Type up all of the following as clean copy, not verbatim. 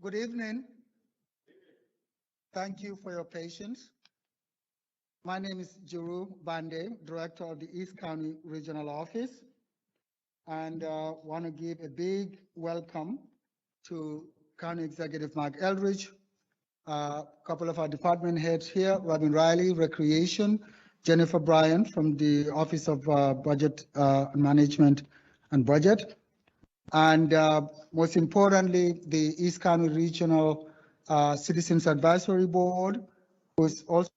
Good evening. Thank you for your patience. My name is Juru Bande, Director of the East County Regional Office, and want to give a big welcome to County Executive Mark Eldridge, a couple of our department heads here, Robin Riley, Recreation, Jennifer Bryan from the Office of Budget Management and Budget, and most importantly, the East County Regional Citizens Advisory Board, who is also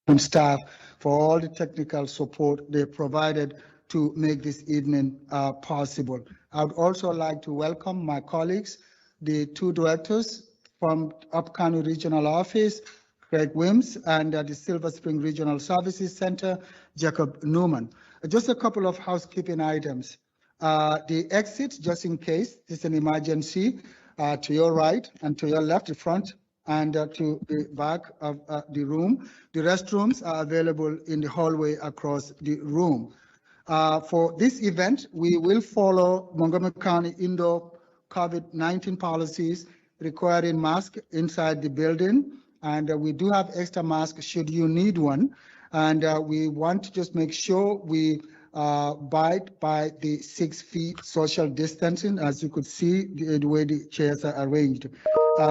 and staff for all the technical support they provided to make this evening possible. I would also like to welcome my colleagues, the two directors from Up County Regional Office, Craig Wims, and the Silver Spring Regional Services Center, Jacob Newman. Just a couple of housekeeping items. The exit, just in case it's an emergency, to your right and to your left, the front, and to the back of the room. The restrooms are available in the hallway across the room. For this event, we will follow Montgomery County indoor COVID-19 policies requiring masks inside the building. And we do have extra masks should you need one. And we want to just make sure we abide by the 6 feet social distancing, as you could see the way the chairs are arranged.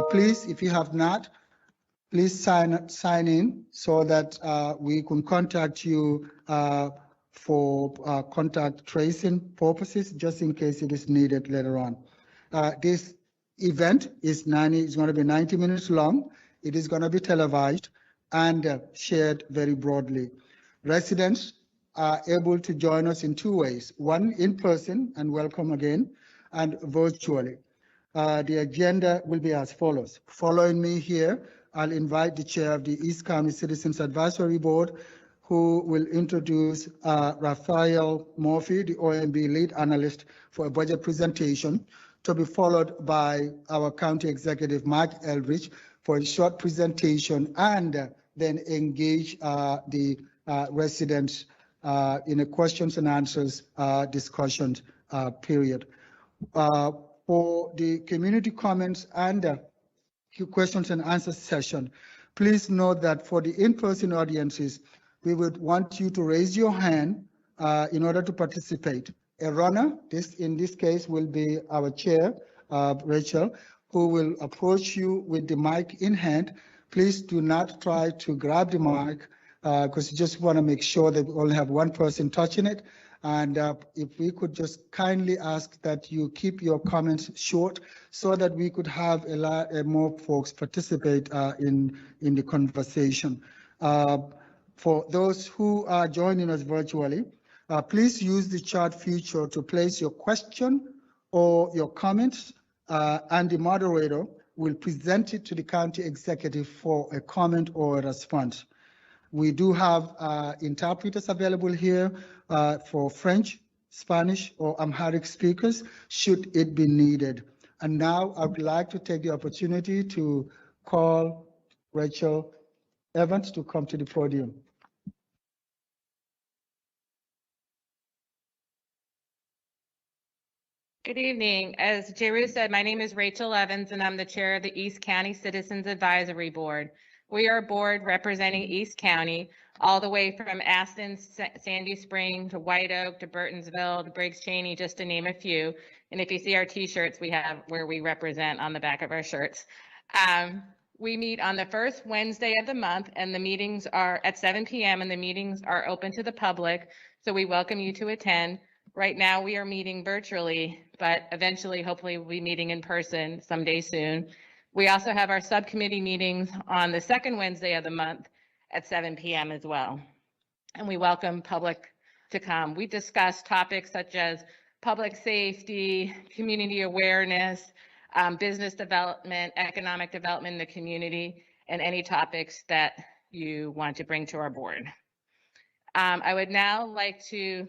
Please, if you have not, please sign in so that we can contact you for contact tracing purposes, just in case it is needed later on. This event is going to be 90 minutes long. It is going to be televised and shared very broadly. Residents are able to join us in 2 ways: one in person, and welcome again, and virtually. The agenda will be as follows. Following me here, I'll invite the chair of the East County Citizens Advisory Board, who will introduce Raphael Murphy, the OMB lead analyst, for a budget presentation, to be followed by our county executive, Mark Eldridge, for a short presentation, and then engage the residents in a questions and answers discussion period. For the community comments and questions and answers session, please note that for the in-person audiences, we would want you to raise your hand in order to participate. A runner, in this case, will be our chair, Rachel, who will approach you with the mic in hand. Please do not try to grab the mic because you just want to make sure that we only have one person touching it. And if we could just kindly ask that you keep your comments short so that we could have a lot more folks participate in the conversation. For those who are joining us virtually, please use the chat feature to place your question or your comments, and the moderator will present it to the county executive for a comment or a response. We do have interpreters available here for French, Spanish, or Amharic speakers, should it be needed. And now I would like to take the opportunity to call Rachel Evans to come to the podium. Good evening. As Jeru said, my name is Rachel Evans, and I'm the chair of the East County Citizens Advisory Board. We are a board representing East County, all the way from Aston, Sandy Spring, to White Oak, to Burtonsville, to Briggs Cheney, just to name a few. And if you see our t-shirts, we have where we represent on the back of our shirts. We meet on the first Wednesday of the month, and the meetings are at 7 p.m. and the meetings are open to the public. So we welcome you to attend. Right now we are meeting virtually, but eventually, hopefully, we'll be meeting in person someday soon. We also have our subcommittee meetings on the second Wednesday of the month at 7 p.m. as well. And we welcome public to come. We discuss topics such as public safety, community awareness, business development, economic development in the community, and any topics that you want to bring to our board. I would now like to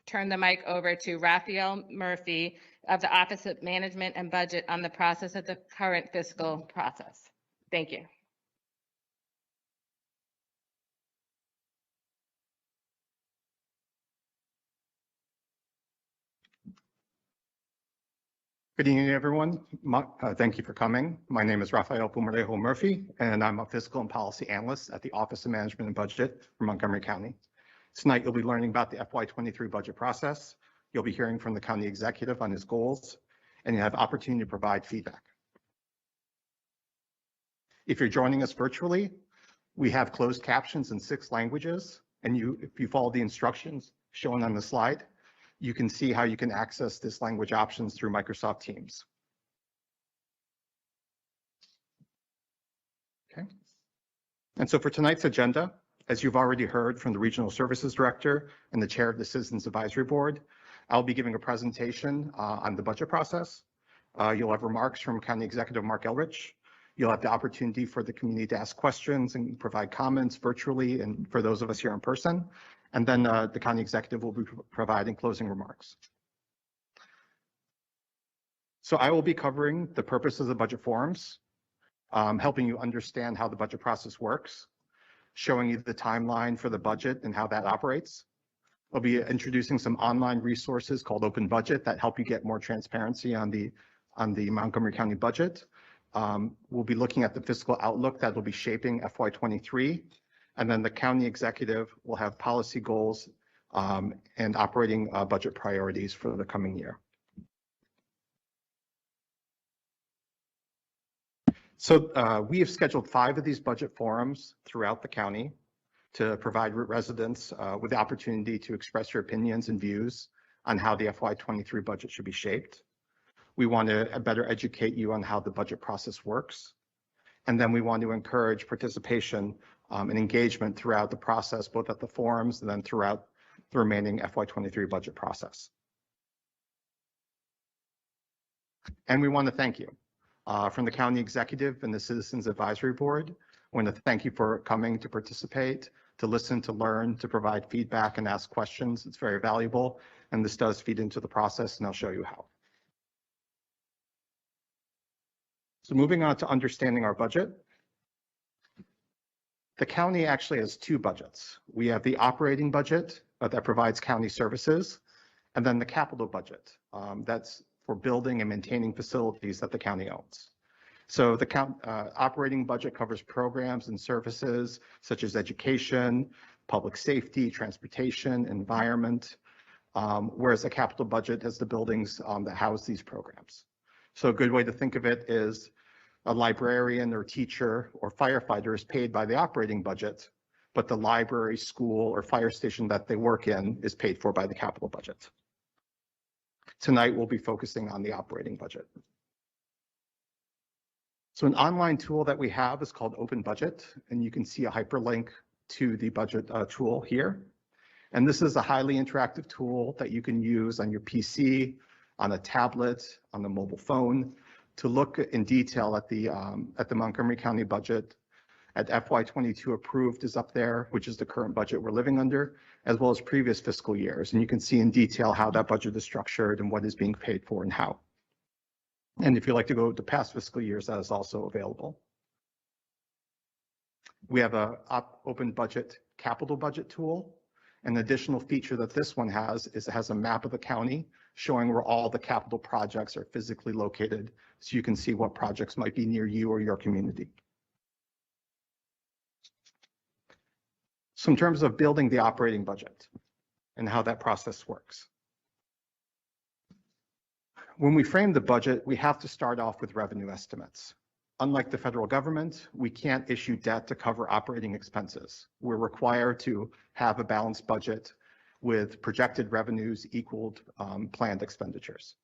turn the mic over to Raphael Murphy of the Office of Management and Budget on the process of the current fiscal process. Thank you. Good evening, everyone. Thank you for coming. My name is Raphael Murphy, and I'm a fiscal and policy analyst at the Office of Management and Budget for Montgomery County. Tonight, you'll be learning about the FY23 budget process. You'll be hearing from the county executive on his goals, and you have opportunity to provide feedback. If you're joining us virtually, we have closed captions in 6 languages, and if you follow the instructions shown on the slide, you can see how you can access this language options through Microsoft Teams. Okay. And so for tonight's agenda, as you've already heard from the Regional Services Director and the Chair of the Citizens Advisory Board, I'll be giving a presentation on the budget process. You'll have remarks from County Executive Mark Elrich. You'll have the opportunity for the community to ask questions and provide comments virtually, and for those of us here in person. And then the county executive will be providing closing remarks. So I will be covering the purpose of the budget forums, helping you understand how the budget process works, showing you the timeline for the budget and how that operates. I'll be introducing some online resources called Open Budget that help you get more transparency on the Montgomery County budget. We'll be looking at the fiscal outlook that will be shaping FY23. And then the county executive will have policy goals and operating budget priorities for the coming year. So we have scheduled 5 of these budget forums throughout the county to provide residents with the opportunity to express your opinions and views on how the FY23 budget should be shaped. We want to better educate you on how the budget process works. And then we want to encourage participation and engagement throughout the process, both at the forums and then throughout the remaining FY23 budget process. And we want to thank you. From the County Executive and the Citizens Advisory Board, I want to thank you for coming to participate, to listen, to learn, to provide feedback and ask questions. It's very valuable, and this does feed into the process, and I'll show you how. So moving on to understanding our budget. The county actually has 2 budgets. We have the operating budget that provides county services, and then the capital budget that's for building and maintaining facilities that the county owns. So the operating budget covers programs and services such as education, public safety, transportation, environment, whereas the capital budget has the buildings that house these programs. So a good way to think of it is a librarian or teacher or firefighter is paid by the operating budget, but the library, school, or fire station that they work in is paid for by the capital budget. Tonight, we'll be focusing on the operating budget. So an online tool that we have is called Open Budget, and you can see a hyperlink to the budget tool here. And this is a highly interactive tool that you can use on your PC, on a tablet, on a mobile phone, to look in detail at the Montgomery County budget. At FY22 approved is up there, which is the current budget we're living under, as well as previous fiscal years. And you can see in detail how that budget is structured and what is being paid for and how. And if you'd like to go to past fiscal years, that is also available. We have a Open Budget capital budget tool. An additional feature that this one has is it has a map of the county showing where all the capital projects are physically located, so you can see what projects might be near you or your community. So in terms of building the operating budget and how that process works. When we frame the budget, we have to start off with revenue estimates. Unlike the federal government, we can't issue debt to cover operating expenses. We're required to have a balanced budget with projected revenues equaled planned expenditures.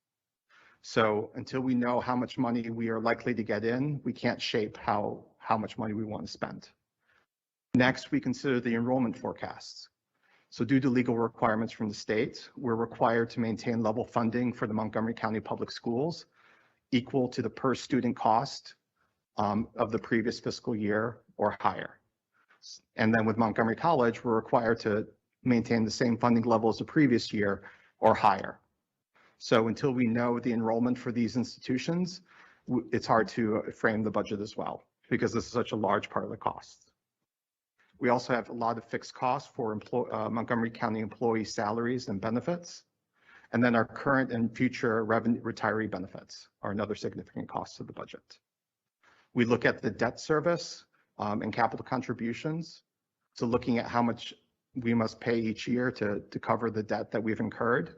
So until we know how much money we are likely to get in, we can't shape how much money we want to spend. Next, we consider the enrollment forecasts. So due to legal requirements from the state, we're required to maintain level funding for the Montgomery County Public Schools equal to the per student cost of the previous fiscal year or higher. And then with Montgomery College, we're required to maintain the same funding level as the previous year or higher. So until we know the enrollment for these institutions, it's hard to frame the budget as well, because this is such a large part of the cost. We also have a lot of fixed costs for Montgomery County employee salaries and benefits. And then our current and future retiree benefits are another significant cost to the budget. We look at the debt service and capital contributions. So looking at how much we must pay each year to cover the debt that we've incurred,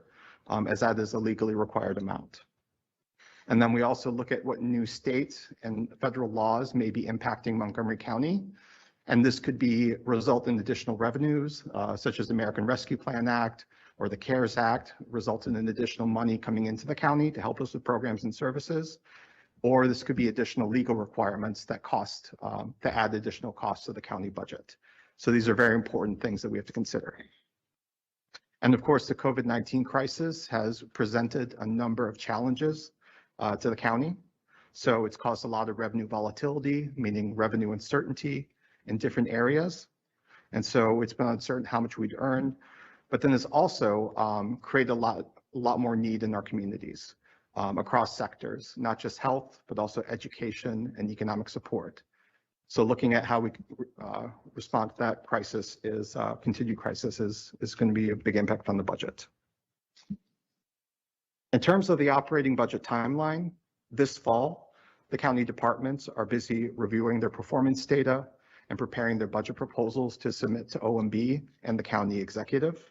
as that is a legally required amount. And then we also look at what new state and federal laws may be impacting Montgomery County. And this could result in additional revenues, such as the American Rescue Plan Act or the CARES Act, resulting in additional money coming into the county to help us with programs and services. Or this could be additional legal requirements that to add additional costs to the county budget. So these are very important things that we have to consider. And of course, the COVID-19 crisis has presented a number of challenges to the county. So it's caused a lot of revenue volatility, meaning revenue uncertainty in different areas. And so it's been uncertain how much we'd earn, but then it's also created a lot more need in our communities across sectors, not just health, but also education and economic support. So looking at how we respond to that crisis continued crisis is going to be a big impact on the budget. In terms of the operating budget timeline, this fall, the county departments are busy reviewing their performance data and preparing their budget proposals to submit to OMB and the county executive.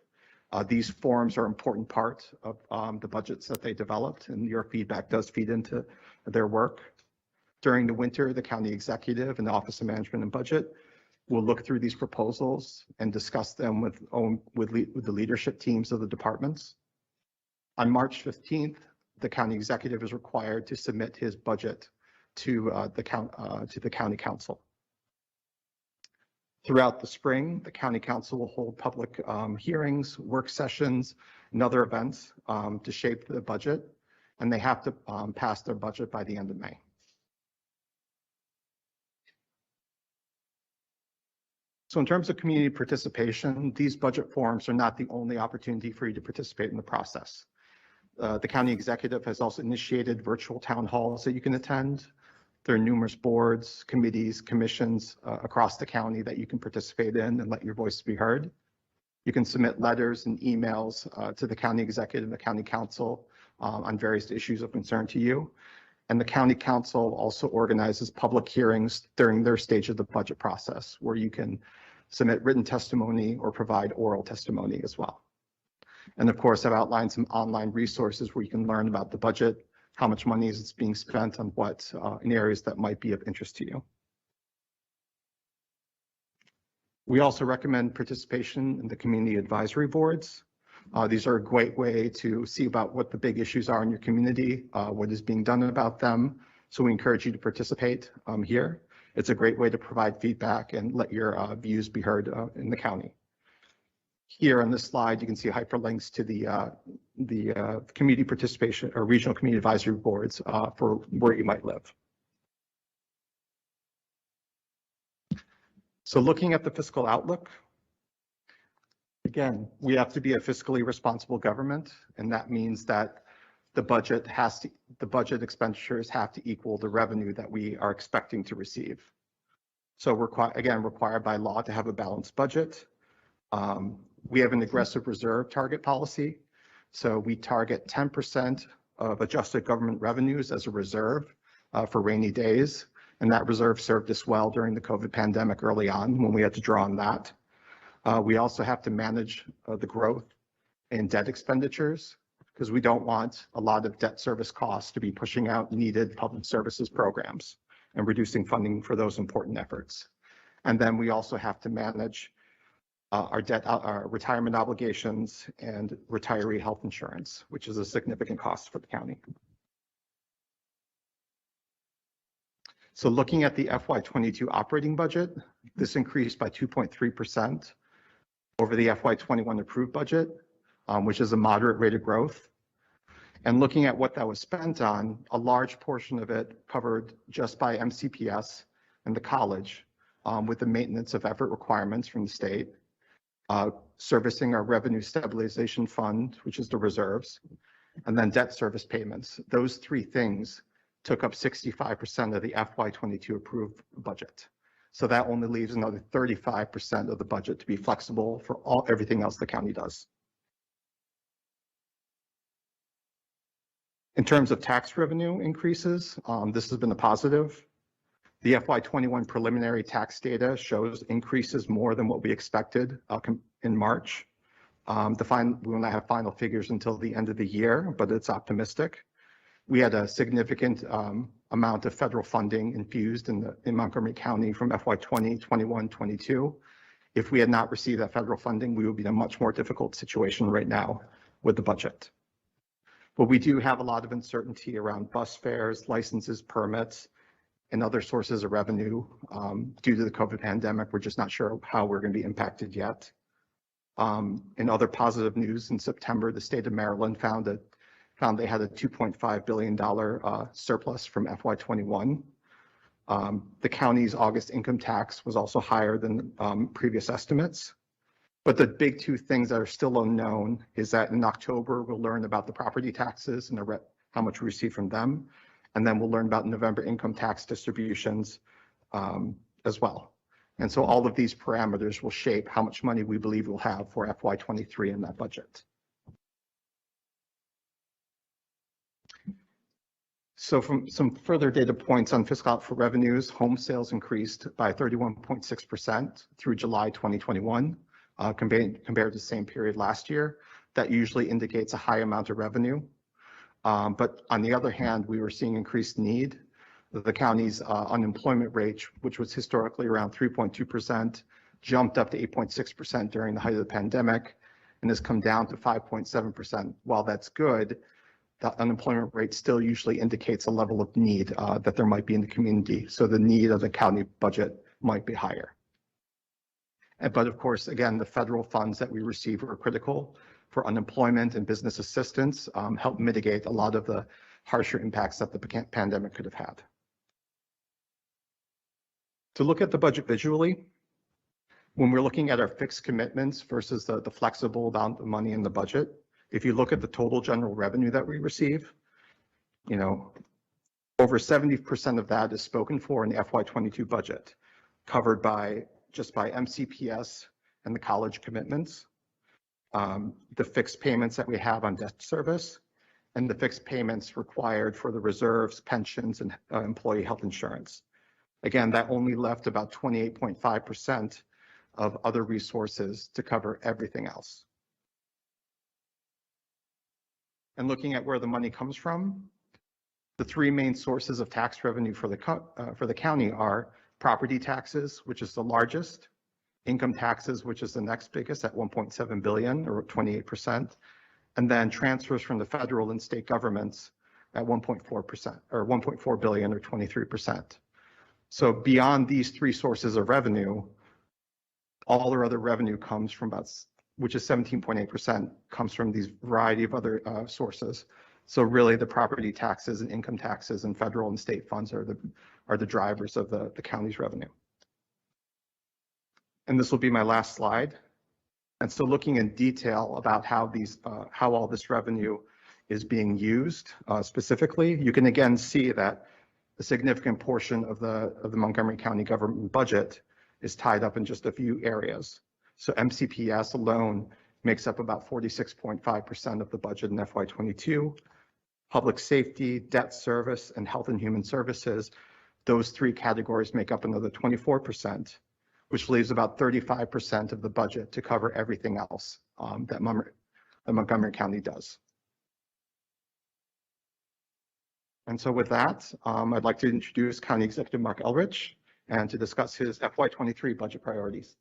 These forms are an important part of the budgets that they developed, and your feedback does feed into their work. During the winter, the county executive and the Office of Management and Budget will look through these proposals and discuss them with the leadership teams of the departments. On March 15th, the county executive is required to submit his budget to the county council. Throughout the spring, the county council will hold public hearings, work sessions, and other events to shape the budget, and they have to pass their budget by the end of May. So in terms of community participation, these budget forums are not the only opportunity for you to participate in the process. The county executive has also initiated virtual town halls that you can attend. There are numerous boards, committees, commissions across the county that you can participate in and let your voice be heard. You can submit letters and emails to the county executive and the county council on various issues of concern to you. And the county council also organizes public hearings during their stage of the budget process, where you can submit written testimony or provide oral testimony as well. And of course, I've outlined some online resources where you can learn about the budget, how much money is being spent on what in areas that might be of interest to you. We also recommend participation in the community advisory boards. These are a great way to see about what the big issues are in your community, what is being done about them. So we encourage you to participate here. It's a great way to provide feedback and let your views be heard in the county. Here on this slide, you can see hyperlinks to the community participation or regional community advisory boards for where you might live. So looking at the fiscal outlook, again, we have to be a fiscally responsible government, and that means that the budget expenditures have to equal the revenue that we are expecting to receive. So we're required by law to have a balanced budget. We have an aggressive reserve target policy. So we target 10% of adjusted government revenues as a reserve for rainy days. And that reserve served us well during the COVID pandemic early on when we had to draw on that. We also have to manage the growth in debt expenditures, because we don't want a lot of debt service costs to be pushing out needed public services programs and reducing funding for those important efforts. And then we also have to manage our retirement obligations and retiree health insurance, which is a significant cost for the county. So looking at the FY22 operating budget, this increased by 2.3% over the FY21 approved budget, which is a moderate rate of growth. And looking at what that was spent on, a large portion of it covered just by MCPS and the college with the maintenance of effort requirements from the state, servicing our revenue stabilization fund, which is the reserves, and then debt service payments. Those three things took up 65% of the FY22 approved budget. So that only leaves another 35% of the budget to be flexible for everything else the county does. In terms of tax revenue increases, this has been a positive. The FY21 preliminary tax data shows increases more than what we expected in March. We will not have final figures until the end of the year, but it's optimistic. We had a significant amount of federal funding infused in Montgomery County from FY20, 21, 22. If we had not received that federal funding, we would be in a much more difficult situation right now with the budget. But we do have a lot of uncertainty around bus fares, licenses, permits, and other sources of revenue due to the COVID pandemic. We're just not sure how we're going to be impacted yet. In other positive news, in September, the state of Maryland found they had a $2.5 billion surplus from FY21. The county's August income tax was also higher than previous estimates. But the big two things that are still unknown is that in October, we'll learn about the property taxes and how much we receive from them. And then we'll learn about November income tax distributions as well. And so all of these parameters will shape how much money we believe we'll have for FY23 in that budget. So from some further data points on fiscal outlook for revenues, home sales increased by 31.6% through July 2021 compared to the same period last year. That usually indicates a high amount of revenue. But on the other hand, we were seeing increased need. The county's unemployment rate, which was historically around 3.2%, jumped up to 8.6% during the height of the pandemic and has come down to 5.7%. While that's good, the unemployment rate still usually indicates a level of need that there might be in the community. So the need of the county budget might be higher. But of course, again, the federal funds that we receive are critical for unemployment and business assistance, help mitigate a lot of the harsher impacts that the pandemic could have had. To look at the budget visually, when we're looking at our fixed commitments versus the flexible amount of money in the budget, if you look at the total general revenue that we receive, over 70% of that is spoken for in the FY22 budget, covered just by MCPS and the college commitments, the fixed payments that we have on debt service, and the fixed payments required for the reserves, pensions, and employee health insurance. Again, that only left about 28.5% of other resources to cover everything else. And looking at where the money comes from, the three main sources of tax revenue for the county are property taxes, which is the largest, income taxes, which is the next biggest at 1.7 billion or 28%, and then transfers from the federal and state governments at 1.4% or 1.4 billion or 23%. So beyond these three sources of revenue, all our other revenue comes from which is 17.8%, comes from these variety of other sources. So really the property taxes and income taxes and federal and state funds are the drivers of the county's revenue. And this will be my last slide. And so looking in detail about how all this revenue is being used specifically, you can again see that a significant portion of the Montgomery County government budget is tied up in just a few areas. So MCPS alone makes up about 46.5% of the budget in FY22. Public safety, debt service, and health and human services, those three categories make up another 24%, which leaves about 35% of the budget to cover everything else that Montgomery County does. And so with that, I'd like to introduce County Executive Mark Elrich and to discuss his FY23 budget priorities.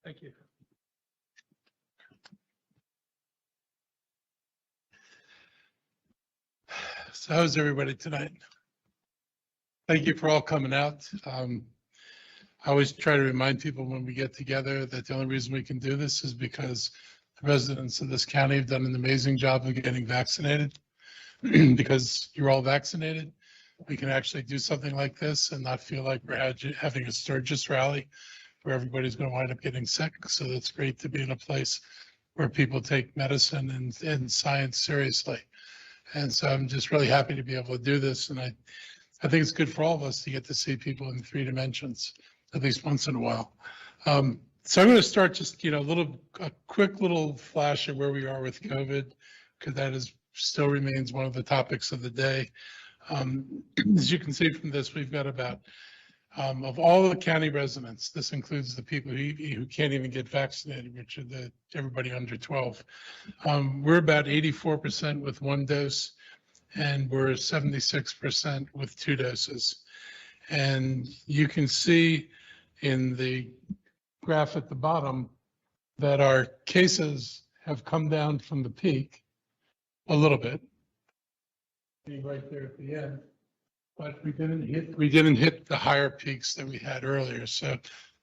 Thank you. So how's everybody tonight? Thank you for all coming out. I always try to remind people when we get together that the only reason we can do this is because the residents of this county have done an amazing job of getting vaccinated. Because you're all vaccinated, we can actually do something like this and not feel like we're having a Sturgis rally where everybody's going to wind up getting sick. So it's great to be in a place where people take medicine and science seriously. And so I'm just really happy to be able to do this. And I think it's good for all of us to get to see people in 3 dimensions, at least once in a while. So I'm going to start just, a quick little flash of where we are with COVID, because that still remains one of the topics of the day. As you can see from this, we've got about, of all the county residents, this includes the people who can't even get vaccinated, which are everybody under 12. We're about 84% with 1 dose, and we're 76% with 2 doses. And you can see in the graph at the bottom that our cases have come down from the peak a little bit, right there at the end, but we didn't hit the higher peaks that we had earlier. So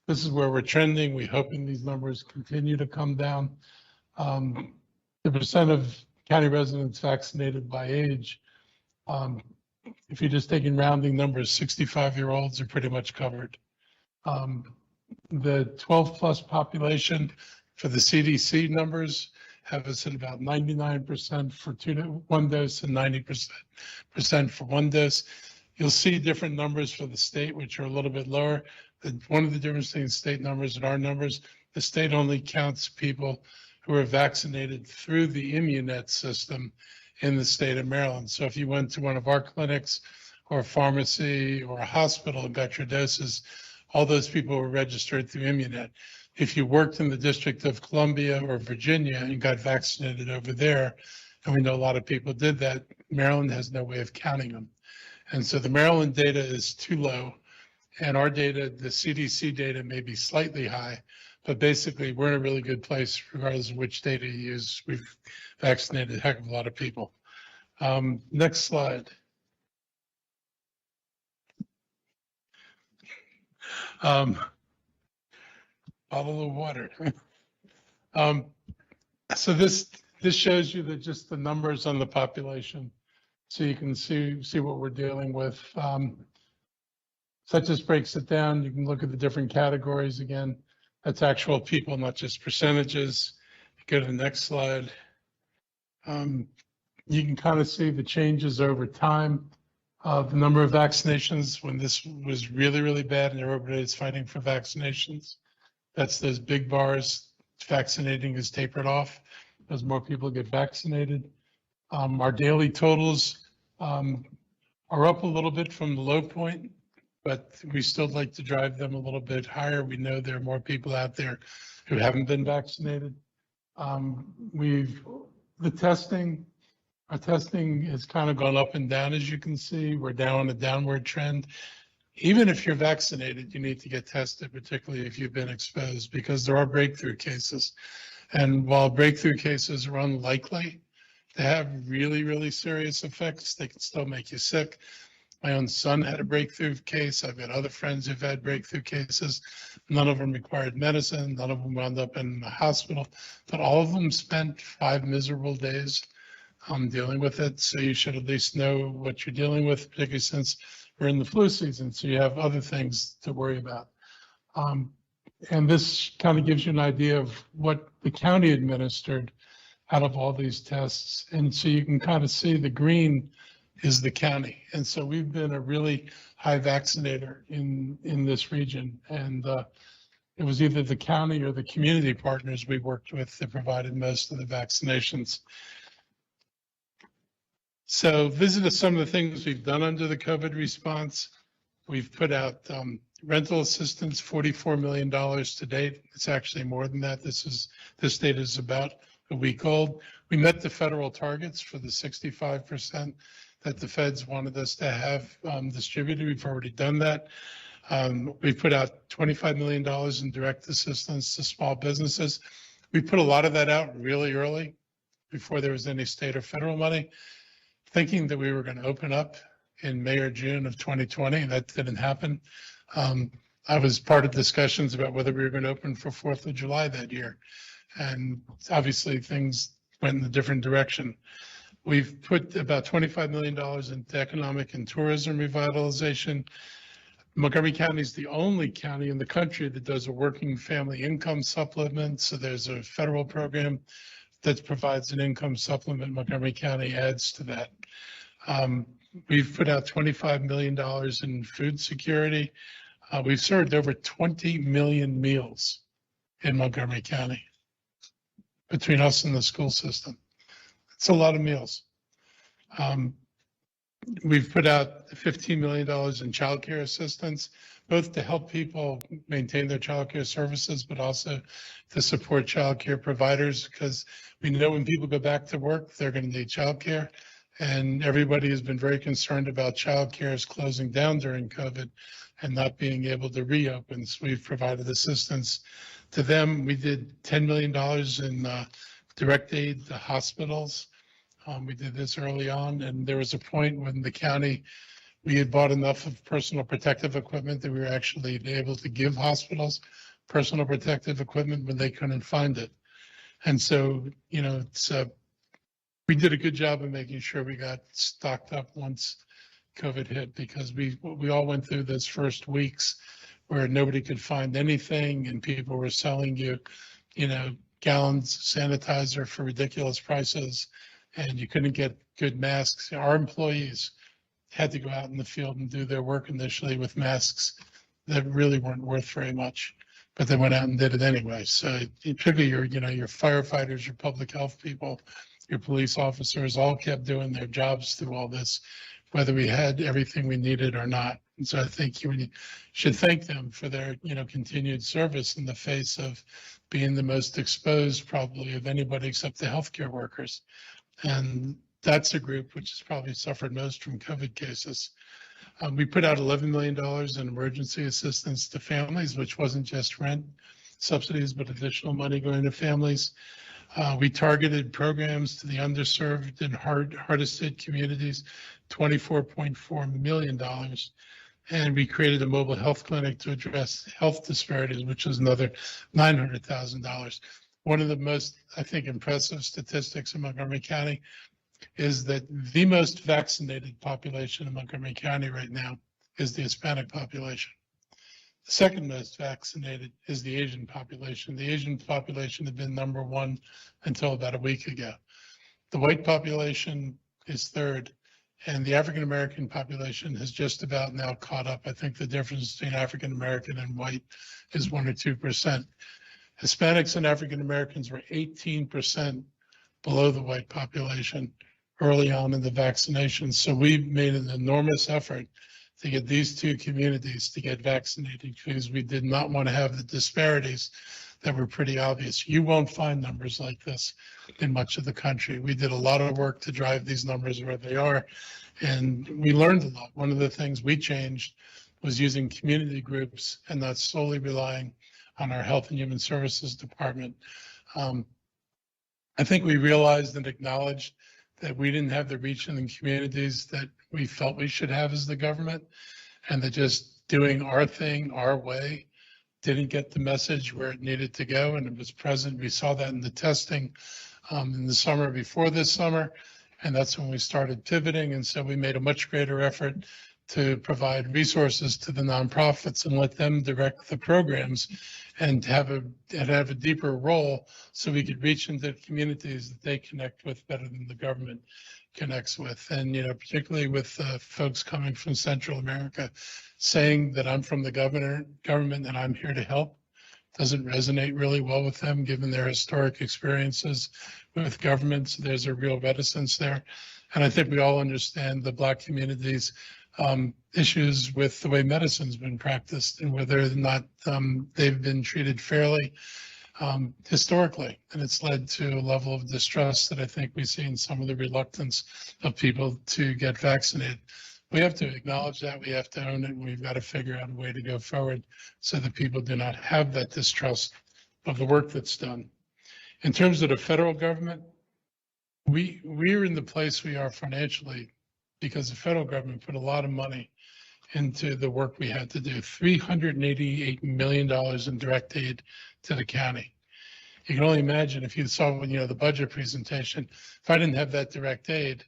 this is where we're trending. We're hoping these numbers continue to come down. The percent of county residents vaccinated by age, if you're just taking rounding numbers, 65-year-olds are pretty much covered. The 12 plus population for the CDC numbers have us at about 99% for 1 dose and 90% for 1 dose. You'll see different numbers for the state, which are a little bit lower. One of the differences between state numbers and our numbers, the state only counts people who are vaccinated through the Immunet system in the state of Maryland. So if you went to one of our clinics or a pharmacy or a hospital and got your doses, all those people were registered through Immunet. If you worked in the District of Columbia or Virginia and got vaccinated over there, and we know a lot of people did that, Maryland has no way of counting them. And so the Maryland data is too low, and our data, the CDC data, may be slightly high, but basically we're in a really good place regardless of which data you use. We've vaccinated a heck of a lot of people. Next slide. Bottle of water. So this shows you that just the numbers on the population, so you can see what we're dealing with. So that just breaks it down. You can look at the different categories again. That's actual people, not just percentages. Go to the next slide. You can kind of see the changes over time. The number of vaccinations when this was really, really bad and everybody's fighting for vaccinations. That's those big bars. Vaccinating is tapered off as more people get vaccinated. Our daily totals are up a little bit from the low point, but we still like to drive them a little bit higher. We know there are more people out there who haven't been vaccinated. Our testing has kind of gone up and down, as you can see. We're down on a downward trend. Even if you're vaccinated, you need to get tested, particularly if you've been exposed, because there are breakthrough cases. And while breakthrough cases are unlikely to have really, really serious effects, they can still make you sick. My own son had a breakthrough case. I've got other friends who've had breakthrough cases. None of them required medicine. None of them wound up in the hospital, but all of them spent 5 miserable days dealing with it. So you should at least know what you're dealing with, particularly since we're in the flu season. So you have other things to worry about. And this kind of gives you an idea of what the county administered out of all these tests. And so you can kind of see the green is the county. And so we've been a really high vaccinator in this region. And it was either the county or the community partners we worked with that provided most of the vaccinations. So these are some of the things we've done under the COVID response. We've put out rental assistance, $44 million to date. It's actually more than that. This data is about a week old. We met the federal targets for the 65% that the feds wanted us to have distributed. We've already done that. We put out $25 million in direct assistance to small businesses. We put a lot of that out really early before there was any state or federal money, thinking that we were going to open up in May or June of 2020. That didn't happen. I was part of discussions about whether we were going to open for 4th of July that year. And obviously things went in a different direction. We've put about $25 million into economic and tourism revitalization. Montgomery County is the only county in the country that does a working family income supplement. So there's a federal program that provides an income supplement. Montgomery County adds to that. We've put out $25 million in food security. We've served over 20 million meals in Montgomery County between us and the school system. It's a lot of meals. We've put out $15 million in child care assistance, both to help people maintain their child care services, but also to support child care providers, because we know when people go back to work, they're going to need child care. And everybody has been very concerned about child cares closing down during COVID and not being able to reopen. So we've provided assistance to them. We did $10 million in direct aid to hospitals. We did this early on, and there was a point when the county, we had bought enough of personal protective equipment that we were actually able to give hospitals personal protective equipment when they couldn't find it. And so, you know, we did a good job of making sure we got stocked up once COVID hit, because we all went through those first weeks where nobody could find anything and people were selling you, you know, gallons of sanitizer for ridiculous prices, and you couldn't get good masks. Our employees had to go out in the field and do their work initially with masks that really weren't worth very much, but they went out and did it anyway. So particularly your firefighters, your public health people, your police officers all kept doing their jobs through all this, whether we had everything we needed or not. And so I think you should thank them for their, you know, continued service in the face of being the most exposed probably of anybody except the healthcare workers. And that's a group which has probably suffered most from COVID cases. We put out $11 million in emergency assistance to families, which wasn't just rent subsidies, but additional money going to families. We targeted programs to the underserved and hardest hit communities, $24.4 million. And we created a mobile health clinic to address health disparities, which is another $900,000. One of the most, I think, impressive statistics in Montgomery County is that the most vaccinated population in Montgomery County right now is the Hispanic population. The second most vaccinated is the Asian population. The Asian population had been number one until about a week ago. The white population is third, and the African American population has just about now caught up. I think the difference between African American and white is 1 or 2%. Hispanics and African Americans were 18% below the white population early on in the vaccination. So we've made an enormous effort to get these two communities to get vaccinated, because we did not want to have the disparities that were pretty obvious. You won't find numbers like this in much of the country. We did a lot of work to drive these numbers where they are, and we learned a lot. One of the things we changed was using community groups and not solely relying on our Health and Human Services Department. I think we realized and acknowledged that we didn't have the reach in the communities that we felt we should have as the government, and that just doing our thing our way didn't get the message where it needed to go, and it was present. We saw that in the testing in the summer before this summer, and that's when we started pivoting. And so we made a much greater effort to provide resources to the nonprofits and let them direct the programs, and have a deeper role so we could reach into communities that they connect with better than the government connects with. And, you know, particularly with folks coming from Central America, saying that I'm from the government and I'm here to help doesn't resonate really well with them, given their historic experiences with governments. There's a real reticence there. And I think we all understand the Black community's issues with the way medicine's been practiced and whether or not they've been treated fairly historically. And it's led to a level of distrust that I think we see in some of the reluctance of people to get vaccinated. We have to acknowledge that, we have to own it, and we've got to figure out a way to go forward so that people do not have that distrust of the work that's done. In terms of the federal government, we're in the place we are financially because the federal government put a lot of money into the work we had to do, $388 million in direct aid to the county. You can only imagine if you saw, the budget presentation, if I didn't have that direct aid,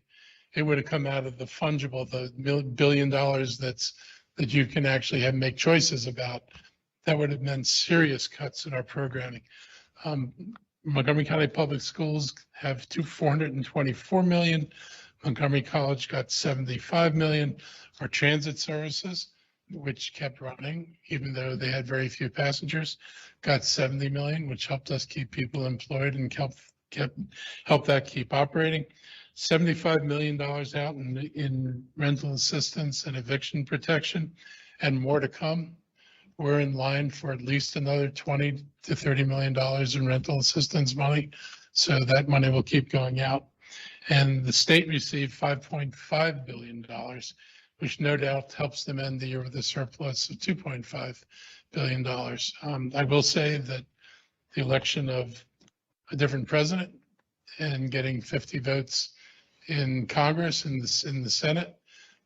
it would have come out of the fungible, the $1 billion that you can actually make choices about. That would have meant serious cuts in our programming. Montgomery County Public Schools have 424 million. Montgomery College got 75 million. Our transit services, which kept running, even though they had very few passengers, got 70 million, which helped us keep people employed and help that keep operating. $75 million out in rental assistance and eviction protection, and more to come. We're in line for at least another $20 to $30 million in rental assistance money. So that money will keep going out. And the state received $5.5 billion, which no doubt helps them end the year with a surplus of $2.5 billion. I will say that the election of a different president and getting 50 votes in Congress and in the Senate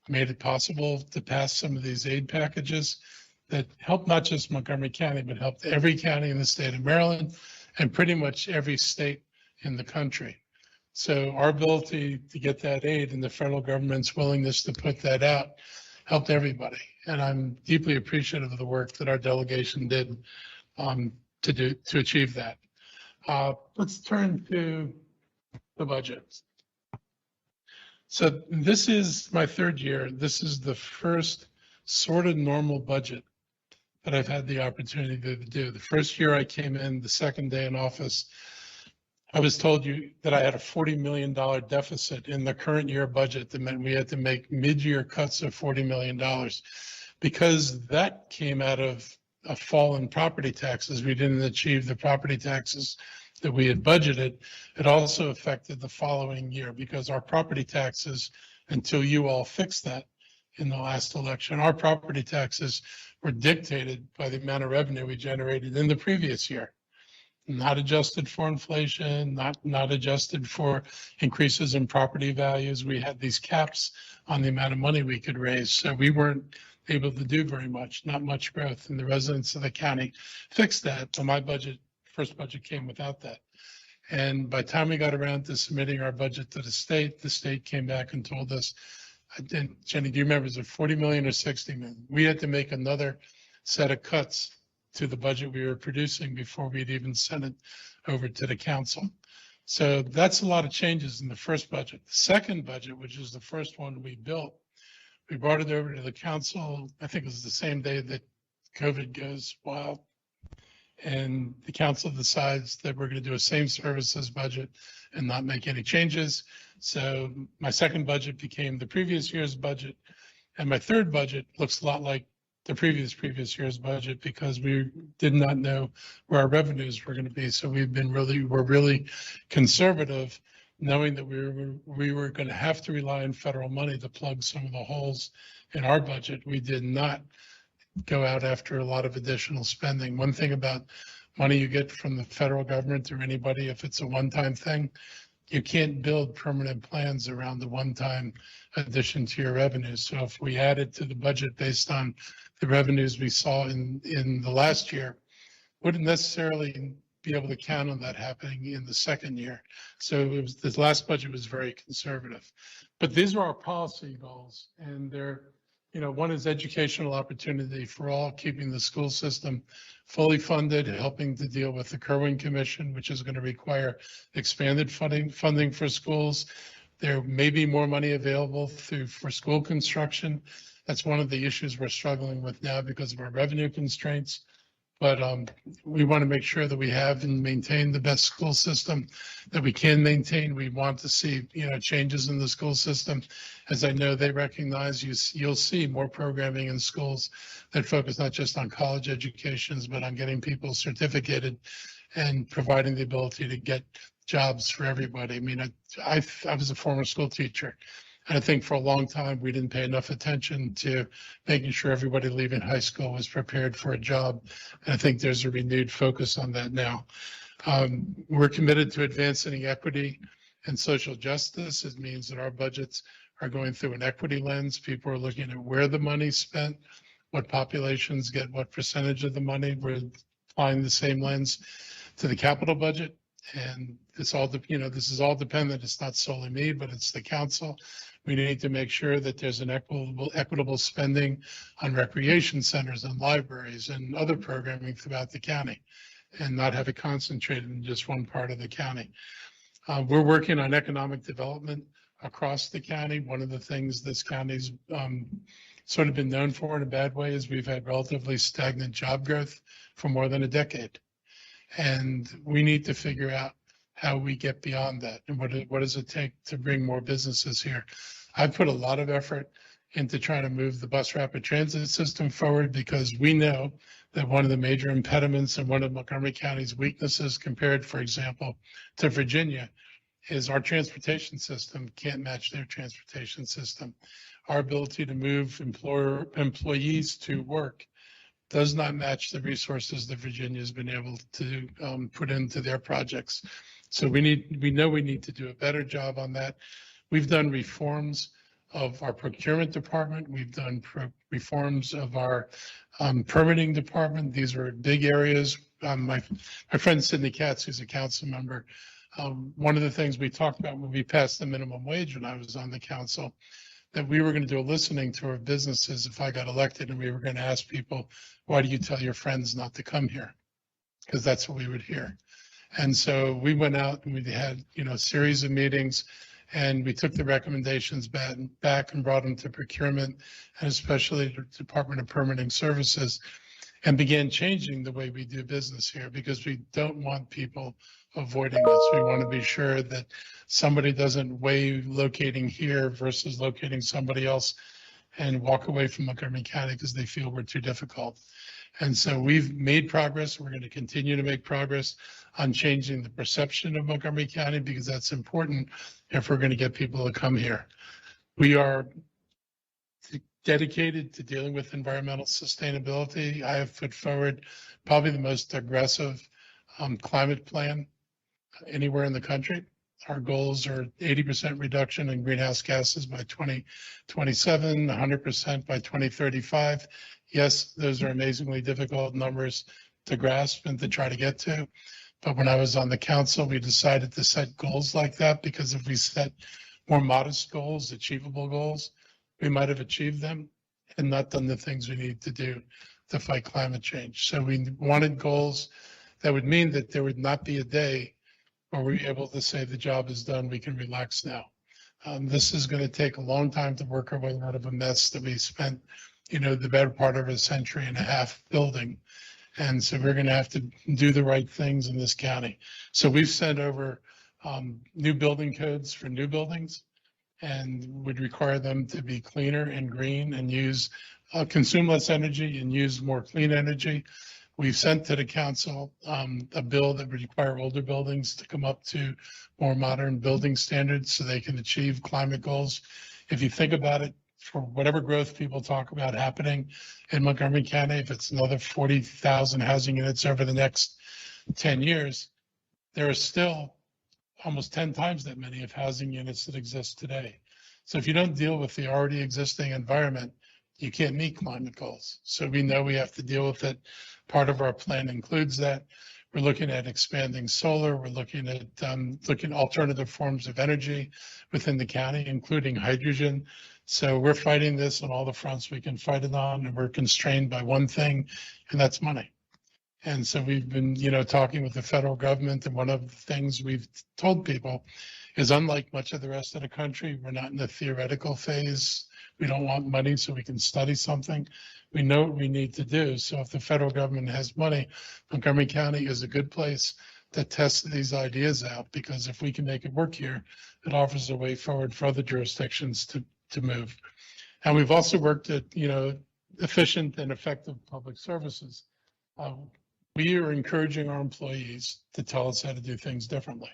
made it possible to pass some of these aid packages that helped not just Montgomery County, but helped every county in the state of Maryland and pretty much every state in the country. So our ability to get that aid and the federal government's willingness to put that out helped everybody. And I'm deeply appreciative of the work that our delegation did to achieve that. Let's turn to the budget. So this is my third year. This is the first sort of normal budget that I've had the opportunity to do. The first year I came in, the second day in office, I was told that I had a $40 million deficit in the current year budget. That meant we had to make mid-year cuts of $40 million because that came out of a fall in property taxes. We didn't achieve the property taxes that we had budgeted. It also affected the following year because our property taxes, until you all fixed that in the last election, our property taxes were dictated by the amount of revenue we generated in the previous year. Not adjusted for inflation, not adjusted for increases in property values. We had these caps on the amount of money we could raise. So we weren't able to do very much, not much growth. And the residents of the county fixed that. So my first budget came without that. And by the time we got around to submitting our budget to the state came back and told us, Jenny, do you remember, is it 40 million or 60 million? We had to make another set of cuts to the budget we were producing before we'd even send it over to the council. So that's a lot of changes in the first budget. The second budget, which is the first one we built, we brought it over to the council. I think it was the same day that COVID goes wild. And the council decides that we're going to do a same services budget and not make any changes. So my second budget became the previous year's budget. And my third budget looks a lot like the previous year's budget because we did not know where our revenues were going to be. So we're really conservative, knowing that we were going to have to rely on federal money to plug some of the holes in our budget. We did not go out after a lot of additional spending. One thing about money you get from the federal government or anybody, if it's a one-time thing, you can't build permanent plans around the one-time addition to your revenues. So if we added to the budget based on the revenues we saw in the last year, wouldn't necessarily be able to count on that happening in the second year. So this last budget was very conservative. But these are our policy goals, and they're, one is educational opportunity for all, keeping the school system fully funded, helping to deal with the Kerwin Commission, which is going to require expanded funding for schools. There may be more money available for school construction. That's one of the issues we're struggling with now because of our revenue constraints. But we want to make sure that we have and maintain the best school system that we can maintain. We want to see, changes in the school system. As I know they recognize, you'll see more programming in schools that focus not just on college educations, but on getting people certificated and providing the ability to get jobs for everybody. I mean, I was a former school teacher. And I think for a long time, we didn't pay enough attention to making sure everybody leaving high school was prepared for a job. And I think there's a renewed focus on that now. We're committed to advancing equity and social justice. It means that our budgets are going through an equity lens. People are looking at where the money's spent, what populations get what percentage of the money. We're applying the same lens. to the capital budget. And this all, this is all dependent. It's not solely me, but it's the council. We need to make sure that there's an equitable spending on recreation centers and libraries and other programming throughout the county, and not have it concentrated in just one part of the county. We're working on economic development across the county. One of the things this county's sort of been known for in a bad way is we've had relatively stagnant job growth for more than a decade. And we need to figure out how we get beyond that and what does it take to bring more businesses here. I've put a lot of effort into trying to move the bus rapid transit system forward, because we know that one of the major impediments and one of Montgomery County's weaknesses compared, for example, to Virginia is our transportation system can't match their transportation system. Our ability to move employees to work does not match the resources that Virginia has been able to put into their projects. So we know we need to do a better job on that. We've done reforms of our procurement department. We've done reforms of our permitting department. These are big areas. My friend Sidney Katz, who's a council member, one of the things we talked about when we passed the minimum wage when I was on the council, that we were going to do a listening tour of businesses if I got elected, and we were going to ask people, why do you tell your friends not to come here? Because that's what we would hear. And so we went out and we had, a series of meetings, and we took the recommendations back and brought them to procurement, and especially the Department of Permitting Services, and began changing the way we do business here, because we don't want people avoiding us. We want to be sure that somebody doesn't weigh locating here versus locating somebody else and walk away from Montgomery County because they feel we're too difficult. And so we've made progress. We're going to continue to make progress on changing the perception of Montgomery County, because that's important if we're going to get people to come here. We are dedicated to dealing with environmental sustainability. I have put forward probably the most aggressive climate plan anywhere in the country. Our goals are 80% reduction in greenhouse gases by 2027, 100% by 2035. Yes, those are amazingly difficult numbers to grasp and to try to get to. But when I was on the council, we decided to set goals like that, because if we set more modest goals, achievable goals, we might have achieved them and not done the things we need to do to fight climate change. So we wanted goals that would mean that there would not be a day where we're able to say the job is done, we can relax now. This is going to take a long time to work our way out of a mess that we spent, the better part of a century and a half building. And so we're going to have to do the right things in this county. So we've sent over new building codes for new buildings, and would require them to be cleaner and green and consume less energy and use more clean energy. We've sent to the council a bill that would require older buildings to come up to more modern building standards so they can achieve climate goals. If you think about it, for whatever growth people talk about happening in Montgomery County, if it's another 40,000 housing units over the next 10 years, there are still almost 10 times that many of housing units that exist today. So if you don't deal with the already existing environment, you can't meet climate goals. So we know we have to deal with it. Part of our plan includes that. We're looking at expanding solar. We're looking at alternative forms of energy within the county, including hydrogen. So we're fighting this on all the fronts we can fight it on, and we're constrained by one thing, and that's money. And so we've been, talking with the federal government, and one of the things we've told people is, unlike much of the rest of the country, we're not in the theoretical phase. We don't want money so we can study something. We know what we need to do. So if the federal government has money, Montgomery County is a good place to test these ideas out, because if we can make it work here, it offers a way forward for other jurisdictions to move. And we've also worked at, efficient and effective public services. We are encouraging our employees to tell us how to do things differently.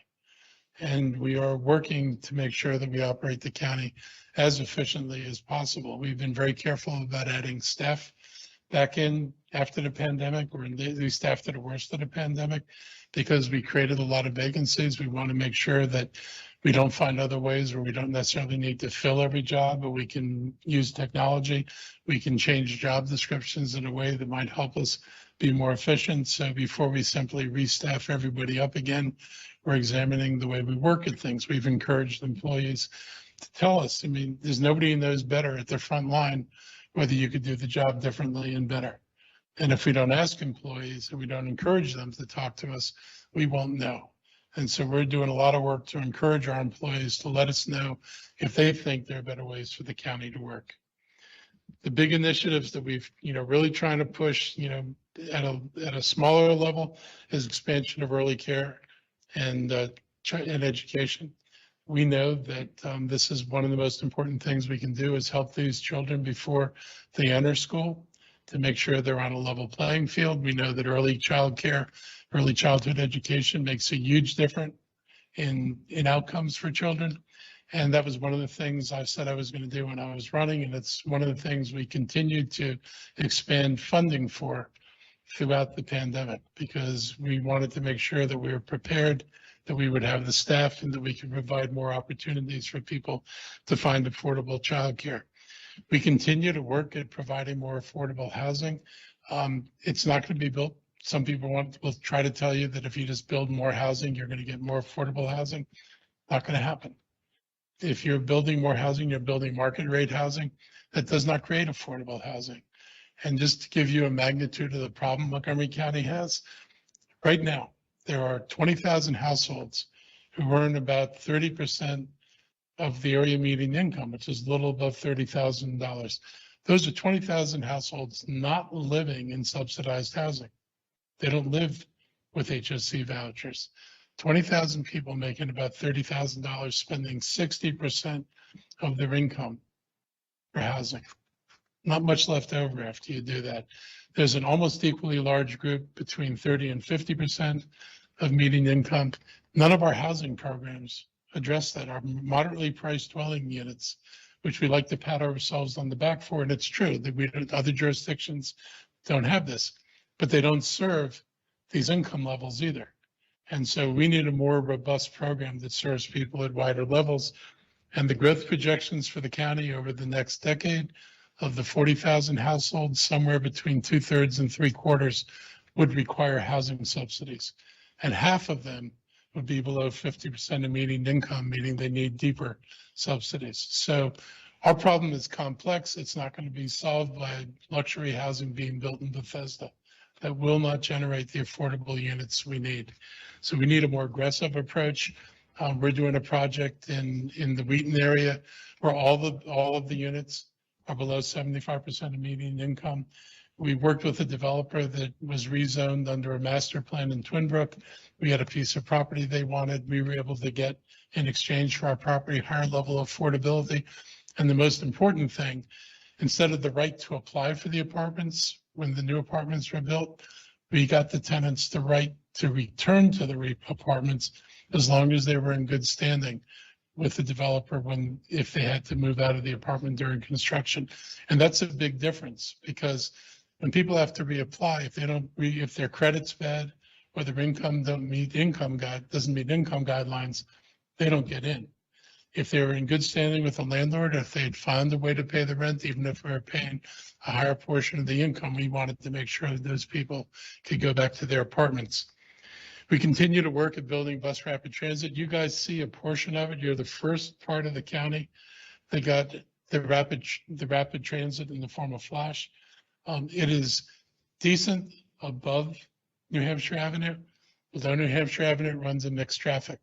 And we are working to make sure that we operate the county as efficiently as possible. We've been very careful about adding staff back in after the pandemic, or at least after the worst of the pandemic, because we created a lot of vacancies. We want to make sure that we don't find other ways where we don't necessarily need to fill every job, but we can use technology. We can change job descriptions in a way that might help us be more efficient. So before we simply restaff everybody up again, we're examining the way we work at things. We've encouraged employees to tell us, I mean, there's nobody who knows better at the front line whether you could do the job differently and better. And if we don't ask employees and we don't encourage them to talk to us, we won't know. And so we're doing a lot of work to encourage our employees to let us know if they think there are better ways for the county to work. The big initiatives that we've, really trying to push, at a smaller level is expansion of early care and education. We know that this is one of the most important things we can do is help these children before they enter school to make sure they're on a level playing field. We know that early childhood education makes a huge difference in outcomes for children. And that was one of the things I said I was going to do when I was running. And it's one of the things we continued to expand funding for throughout the pandemic, because we wanted to make sure that we were prepared, that we would have the staff, and that we could provide more opportunities for people to find affordable childcare. We continue to work at providing more affordable housing. It's not going to be built. Some people will try to tell you that if you just build more housing, you're going to get more affordable housing. Not going to happen. If you're building more housing, you're building market rate housing. That does not create affordable housing. And just to give you a magnitude of the problem Montgomery County has, right now, there are 20,000 households who earn about 30% of the area median income, which is a little above $30,000. Those are 20,000 households not living in subsidized housing. They don't live with HSC vouchers. 20,000 people making about $30,000, spending 60% of their income for housing. Not much left over after you do that. There's an almost equally large group between 30 and 50% of median income. None of our housing programs address that. Our moderately priced dwelling units, which we like to pat ourselves on the back for, and it's true that other jurisdictions don't have this, but they don't serve these income levels either. And so we need a more robust program that serves people at wider levels. And the growth projections for the county over the next decade, of the 40,000 households, somewhere between 2/3 and 3/4 would require housing subsidies. And half of them would be below 50% of median income, meaning they need deeper subsidies. So our problem is complex. It's not going to be solved by luxury housing being built in Bethesda. That will not generate the affordable units we need. So we need a more aggressive approach. We're doing a project in the Wheaton area where all of the units are below 75% of median income. We worked with a developer that was rezoned under a master plan in Twin Brook. We had a piece of property they wanted. We were able to get, in exchange for our property, higher level of affordability. And the most important thing, instead of the right to apply for the apartments when the new apartments were built, we got the tenants the right to return to the apartments as long as they were in good standing with the developer if they had to move out of the apartment during construction. And that's a big difference, because when people have to reapply, if their credit's bad or their income doesn't meet income guidelines, they don't get in. If they were in good standing with the landlord, if they'd found a way to pay the rent, even if we were paying a higher portion of the income, we wanted to make sure that those people could go back to their apartments. We continue to work at building bus rapid transit. You guys see a portion of it. You're the first part of the county that got the rapid transit in the form of Flash. It is decent above New Hampshire Avenue. Although New Hampshire Avenue runs in mixed traffic.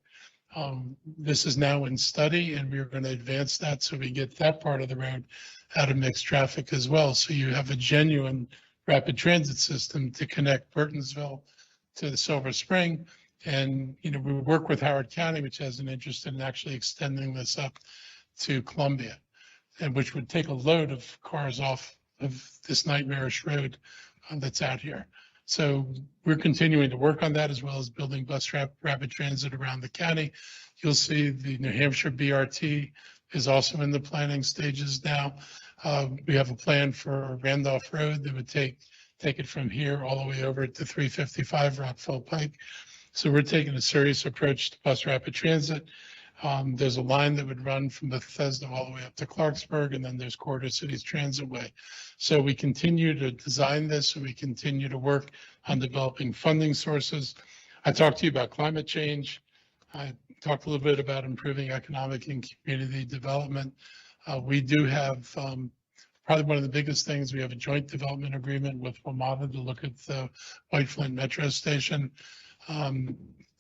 This is now in study, and we're going to advance that so we get that part of the road out of mixed traffic as well. So you have a genuine rapid transit system to connect Burtonsville to the Silver Spring. And, we work with Howard County, which has an interest in actually extending this up to Columbia, and which would take a load of cars off of this nightmarish road that's out here. So we're continuing to work on that, as well as building bus rapid transit around the county. You'll see the New Hampshire BRT is also in the planning stages now. We have a plan for Randolph Road that would take it from here all the way over to 355 Rockville Pike. So we're taking a serious approach to bus rapid transit. There's a line that would run from Bethesda all the way up to Clarksburg, and then there's Corridor Cities Transitway. So we continue to design this, and we continue to work on developing funding sources. I talked to you about climate change. I talked a little bit about improving economic and community development. We do have probably one of the biggest things. We have a joint development agreement with WMATA to look at the White Flint Metro Station.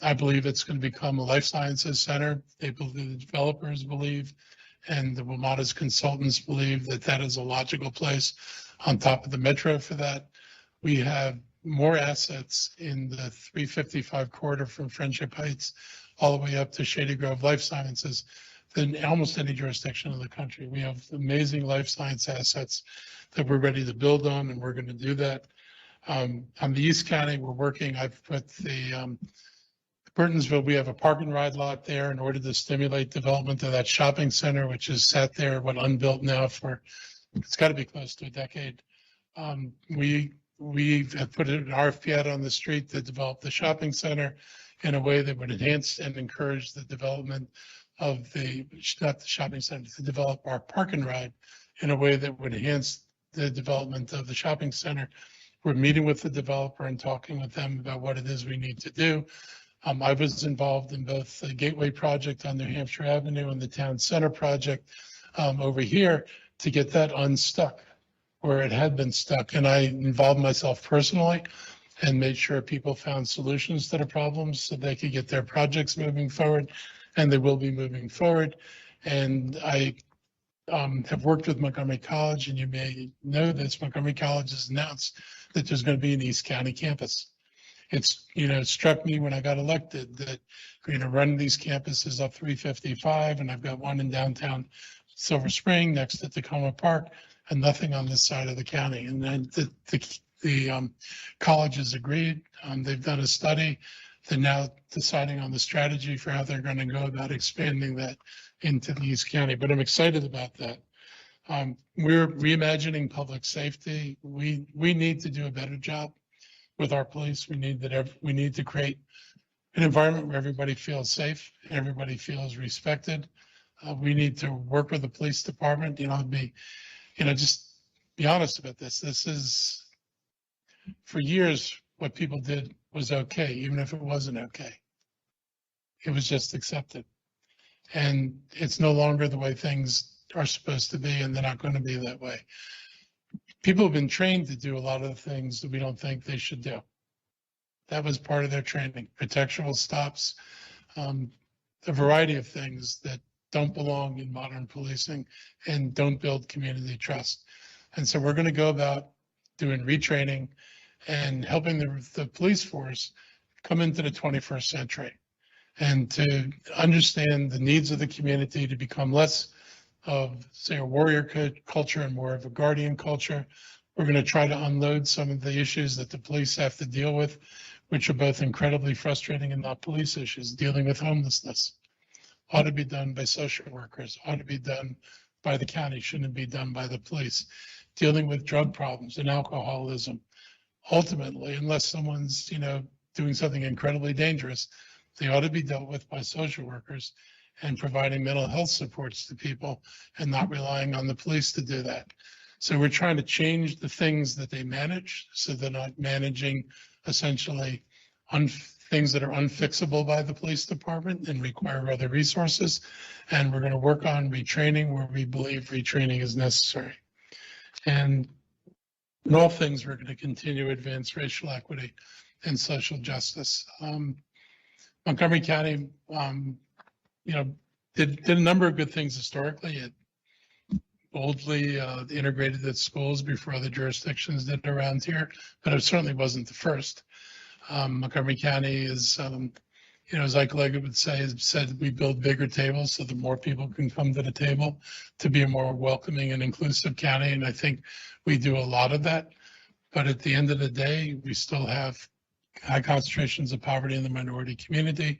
I believe it's going to become a life sciences center. They believe, the developers believe, and the WMATA's consultants believe that that is a logical place on top of the metro for that. We have more assets in the 355 corridor from Friendship Heights all the way up to Shady Grove Life Sciences than almost any jurisdiction in the country. We have amazing life science assets that we're ready to build on, and we're going to do that. On the East County, we're working, I've put the Burtonsville, we have a park and ride lot there in order to stimulate development of that shopping center, which has sat there, unbuilt now for, it's got to be close to a decade. We have put an RFP out on the street to develop the shopping center in a way that would enhance and encourage the development of not the shopping center, to develop our park and ride in a way that would enhance the development of the shopping center. We're meeting with the developer and talking with them about what it is we need to do. I was involved in both the Gateway project on New Hampshire Avenue and the Town Center project over here to get that unstuck where it had been stuck. And I involved myself personally and made sure people found solutions to the problems so they could get their projects moving forward, and they will be moving forward. And I have worked with Montgomery College, and you may know this, Montgomery College has announced that there's going to be an East County campus. It's, it struck me when I got elected that, running these campuses up 355, and I've got one in downtown Silver Spring next to Tacoma Park, and nothing on this side of the county. And then the college has agreed. They've done a study. They're now deciding on the strategy for how they're going to go about expanding that into the East County. But I'm excited about that. We're reimagining public safety. We need to do a better job with our police. We need to create an environment where everybody feels safe, everybody feels respected. We need to work with the police department. Just be honest about this. This is, for years, what people did was okay, even if it wasn't okay. It was just accepted. And it's no longer the way things are supposed to be, and they're not going to be that way. People have been trained to do a lot of the things that we don't think they should do. That was part of their training. Contextual stops, a variety of things that don't belong in modern policing and don't build community trust. And so we're going to go about doing retraining and helping the police force come into the 21st century and to understand the needs of the community, to become less of, say, a warrior culture and more of a guardian culture. We're going to try to unload some of the issues that the police have to deal with, which are both incredibly frustrating and not police issues. Dealing with homelessness ought to be done by social workers, ought to be done by the county, shouldn't be done by the police. Dealing with drug problems and alcoholism, ultimately, unless someone's, doing something incredibly dangerous, they ought to be dealt with by social workers and providing mental health supports to people and not relying on the police to do that. So we're trying to change the things that they manage so they're not managing essentially things that are unfixable by the police department and require other resources. And we're going to work on retraining where we believe retraining is necessary. And in all things, we're going to continue to advance racial equity and social justice. Montgomery County, did a number of good things historically. It boldly integrated its schools before other jurisdictions did around here, but it certainly wasn't the first. Montgomery County is, as Ike Leggett would say, has said we build bigger tables so that more people can come to the table to be a more welcoming and inclusive county. And I think we do a lot of that. But at the end of the day, we still have high concentrations of poverty in the minority community.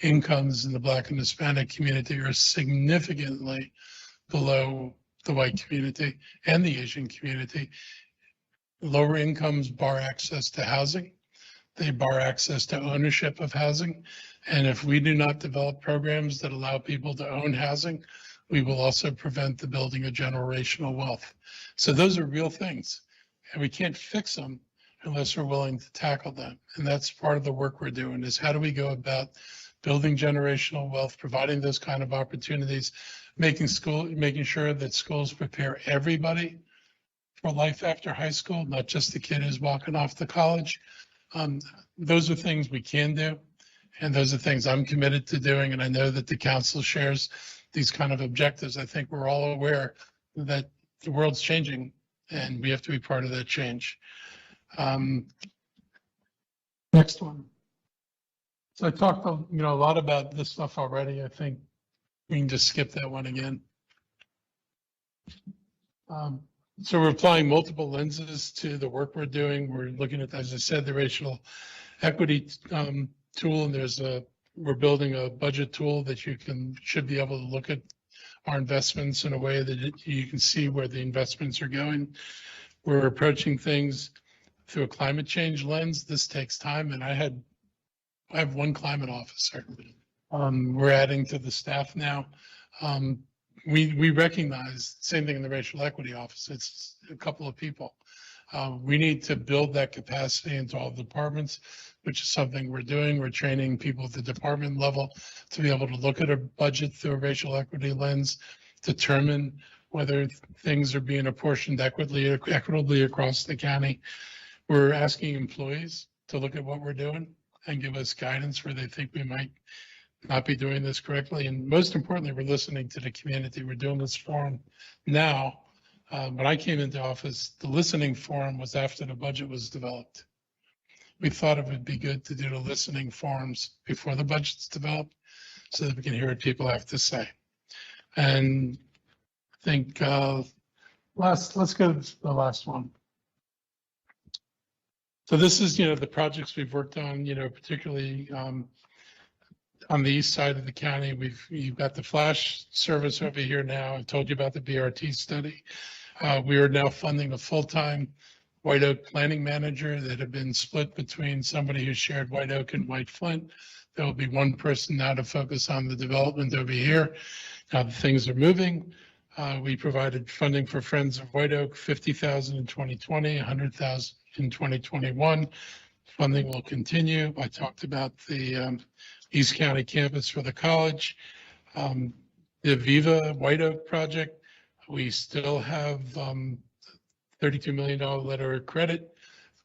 Incomes in the Black and Hispanic community are significantly below the white community and the Asian community. Lower incomes bar access to housing. they bar access to ownership of housing. And if we do not develop programs that allow people to own housing, we will also prevent the building of generational wealth. So those are real things, and we can't fix them unless we're willing to tackle them. And that's part of the work we're doing, is how do we go about building generational wealth, providing those kind of opportunities, making sure that schools prepare everybody for life after high school, not just the kid who's walking off to college. Those are things we can do, and those are things I'm committed to doing, and I know that the council shares these kind of objectives. I think we're all aware that the world's changing, and we have to be part of that change. Next one. So I talked, a lot about this stuff already. I think we can just skip that one again. So we're applying multiple lenses to the work we're doing. We're looking at, as I said, the racial equity tool, and we're building a budget tool that should be able to look at our investments in a way that you can see where the investments are going. We're approaching things through a climate change lens. This takes time, and I have one climate officer. We're adding to the staff now. We recognize, same thing in the racial equity office, it's a couple of people. We need to build that capacity into all the departments, which is something we're doing. We're training people at the department level to be able to look at a budget through a racial equity lens, determine whether things are being apportioned equitably across the county. We're asking employees to look at what we're doing and give us guidance where they think we might not be doing this correctly. And most importantly, we're listening to the community. We're doing this forum now. When I came into office, the listening forum was after the budget was developed. We thought it would be good to do the listening forums before the budget's developed so that we can hear what people have to say. And I think let's go to the last one. So this is, the projects we've worked on, particularly on the east side of the county. You've got the flash service over here now. I told you about the BRT study. We are now funding a full-time White Oak planning manager that had been split between somebody who shared White Oak and White Flint. There will be one person now to focus on the development over here. Now things are moving. We provided funding for Friends of White Oak, $50,000 in 2020, $100,000 in 2021. Funding will continue. I talked about the East County campus for the college. The Viva White Oak project, we still have $32 million letter of credit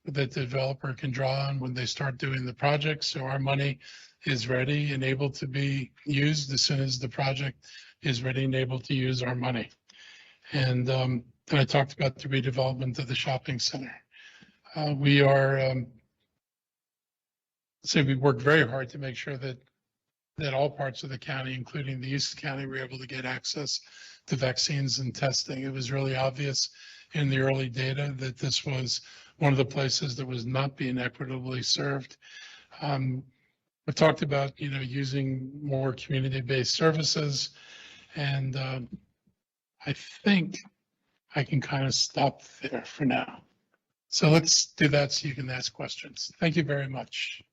that the developer can draw on when they start doing the project. So our money is ready and able to be used as soon as the project is ready and able to use our money. And I talked about the redevelopment of the shopping center. We worked very hard to make sure that all parts of the county, including the East County, were able to get access to vaccines and testing. It was really obvious in the early data that this was one of the places that was not being equitably served. We talked about, using more community-based services, and I think I can kind of stop there for now. So let's do that so you can ask questions. Thank you very much.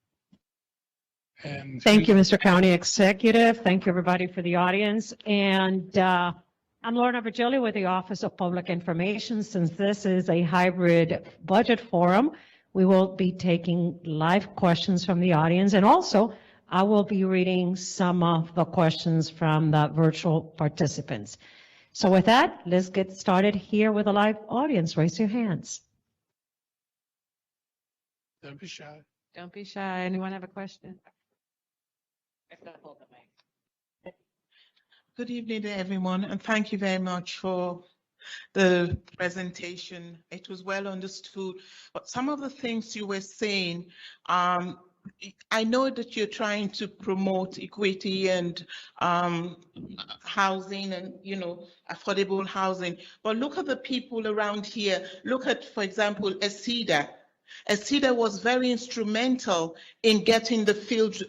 And thank you, Mr. County Executive. Thank you, everybody, for the audience. And I'm Lorna Virgilio with the Office of Public Information. Since this is a hybrid budget forum, we will be taking live questions from the audience. And also, I will be reading some of the questions from the virtual participants. So with that, let's get started here with a live audience. Raise your hands. don't be shy. Don't be shy. Anyone have a question? If not, hold the mic. Good evening to everyone, and thank you very much for the presentation. It was well understood, but some of the things you were saying, I know that you're trying to promote equity and housing and, affordable housing, but look at the people around here. Look at, for example, ESIDA. ESIDA was very instrumental in getting the field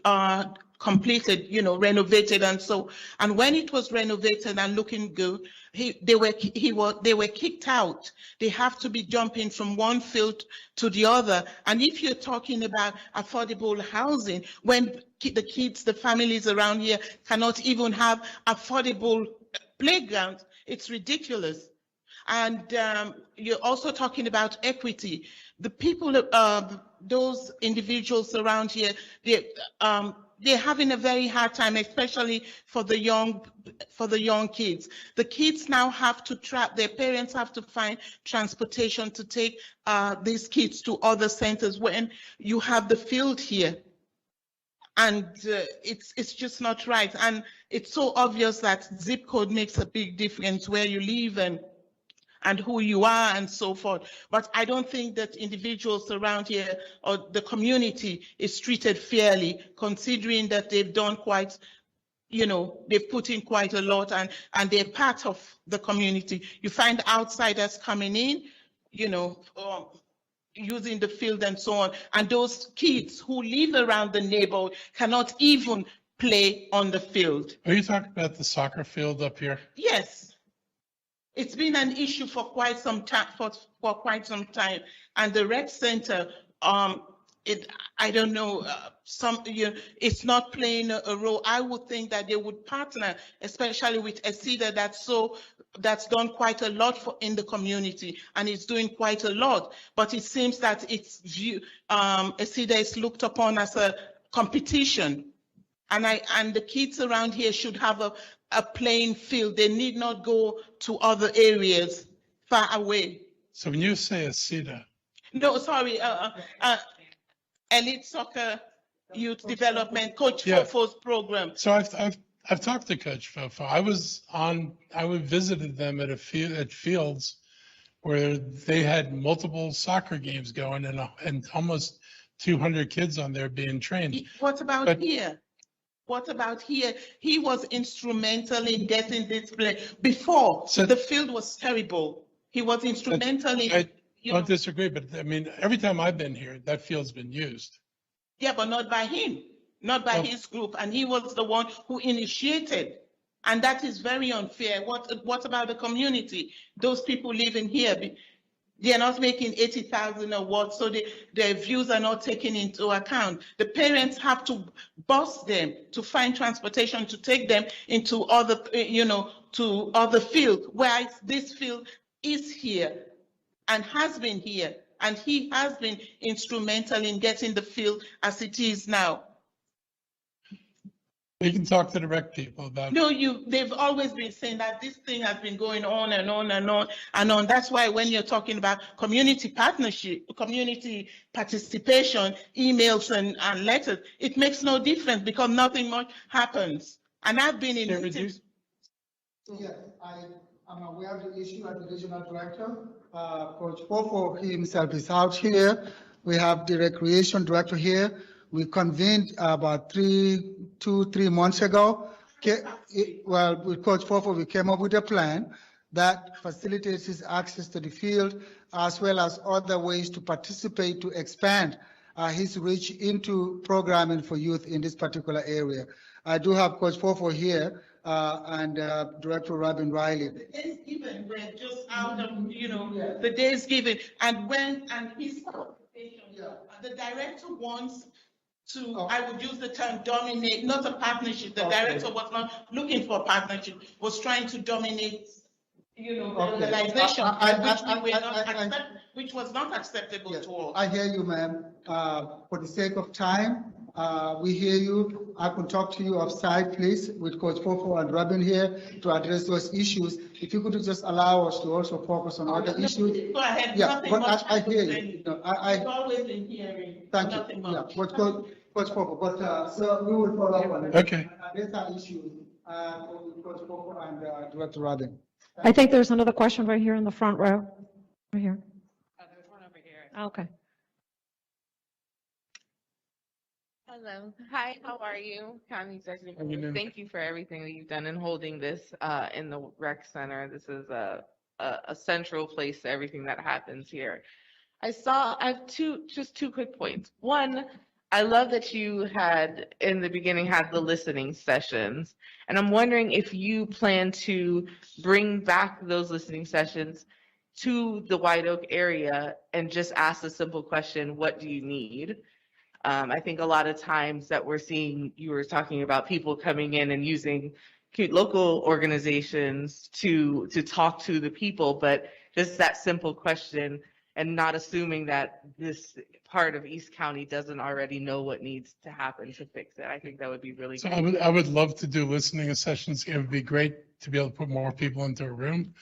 completed, renovated, and when it was renovated and looking good, they were kicked out. They have to be jumping from one field to the other. And if you're talking about affordable housing, when the families around here cannot even have affordable playgrounds, it's ridiculous. And you're also talking about equity. The people, those individuals around here, they're having a very hard time, especially for the young kids. The kids now have to their parents have to find transportation to take these kids to other centers when you have the field here. And it's just not right. And it's so obvious that zip code makes a big difference where you live and who you are and so forth. But I don't think that individuals around here or the community is treated fairly, considering that they've done quite, they've put in quite a lot and they're part of the community. You find outsiders coming in, using the field and so on. And those kids who live around the neighborhood cannot even play on the field. Are you talking about the soccer field up here? Yes. It's been an issue for quite some time, for quite some time. And the rec center, I don't know, it's not playing a role. I would think that they would partner, especially with ESIDA, that's done quite a lot in the community, and it's doing quite a lot. But it seems that ESIDA is looked upon as a competition, and the kids around here should have a playing field. They need not go to other areas far away. So when you say ESIDA, no, sorry, Elite Soccer Youth Development, Coach Fofo's program. So I've talked to Coach Fofo. I visited them at fields where they had multiple soccer games going and almost 200 kids on there being trained. What about here? What about here? He was instrumental in getting this play. Before, the field was terrible. He was instrumental in... I don't disagree, but I mean, every time I've been here, that field's been used. Yeah, but not by him, not by his group. And he was the one who initiated. And that is very unfair. What about the community? Those people living here, they're not making 80,000 or what, so their views are not taken into account. The parents have to bus them to find transportation to take them into other, to other fields, whereas this field is here and has been here, and he has been instrumental in getting the field as it is now. We can talk to the rec people about. No, they've always been saying that this thing has been going on and on and on and on. That's why when you're talking about community partnership, community participation, emails and letters, it makes no difference because nothing much happens. And I've been in meetings. Yes, I'm aware of the issue as the regional director. Coach Fofo himself is out here. We have the recreation director here. We convened about 3 months ago. Well, with Coach Fofo, we came up with a plan that facilitates his access to the field, as well as other ways to participate to expand his reach into programming for youth in this particular area. I do have Coach Fofo here and Director Robin Riley. The days given were just out of, the days given. And his the director wants to, I would use the term dominate, not a partnership. The director was not looking for a partnership, was trying to dominate, the organization, which was not acceptable to us. I hear you, ma'am. For the sake of time, we hear you. I can talk to you offside, please, with Coach Fofo and Robin here to address those issues. If you could just allow us to also focus on other issues. Go ahead. Yeah, but I hear you. I've always been hearing. Thank you. Yeah, but Coach Fofo, but so we will follow up on it. Okay. Address our issues with Coach Fofo and Director Robin. I think there's another question right here in the front row. Right here. Oh, there's one over here. Okay. Hello. Hi, how are you? County Executive. How you doing? Thank you for everything that you've done in holding this in the rec center. This is a central place to everything that happens here. I have two quick points. One, I love that you had in the beginning had the listening sessions, and I'm wondering if you plan to bring back those listening sessions to the White Oak area and just ask a simple question, what do you need? I think a lot of times that we're seeing, you were talking about people coming in and using local organizations to talk to the people, but just that simple question and not assuming that this part of East County doesn't already know what needs to happen to fix it. I think that would be really So good. I would love to do listening sessions. It would be great to be able to put more people into a room,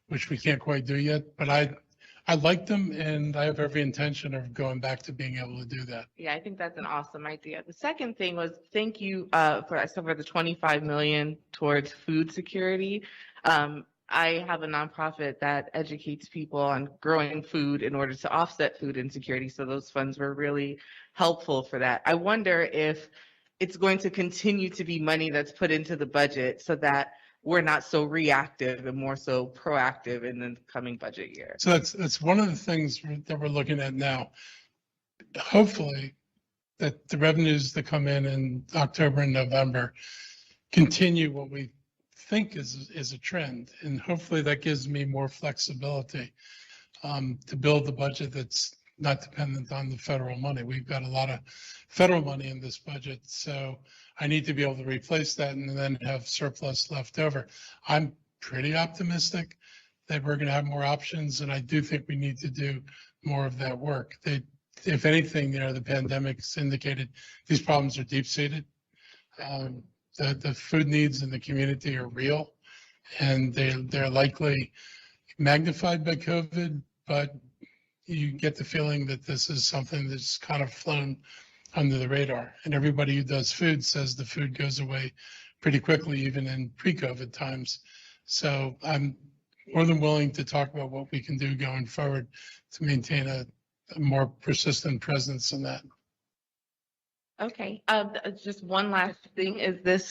which we can't quite do yet, but I like them and I have every intention of going back to being able to do that. Yeah, I think that's an awesome idea. The second thing was thank you for the 25 million towards food security. I have a nonprofit that educates people on growing food in order to offset food insecurity. So those funds were really helpful for that. I wonder if it's going to continue to be money that's put into the budget so that we're not so reactive and more so proactive in the coming budget year. So that's one of the things that we're looking at now. Hopefully that the revenues that come in October and November continue what we think is a trend. And hopefully that gives me more flexibility to build the budget that's not dependent on the federal money. We've got a lot of federal money in this budget, so I need to be able to replace that and then have surplus left over. I'm pretty optimistic that we're going to have more options, and I do think we need to do more of that work. If anything, the pandemic's indicated these problems are deep-seated. The food needs in the community are real, and they're likely magnified by COVID, but you get the feeling that this is something that's kind of flown under the radar. And everybody who does food says the food goes away pretty quickly, even in pre-COVID times. So I'm more than willing to talk about what we can do going forward to maintain a more persistent presence in that. Okay, just one last thing is the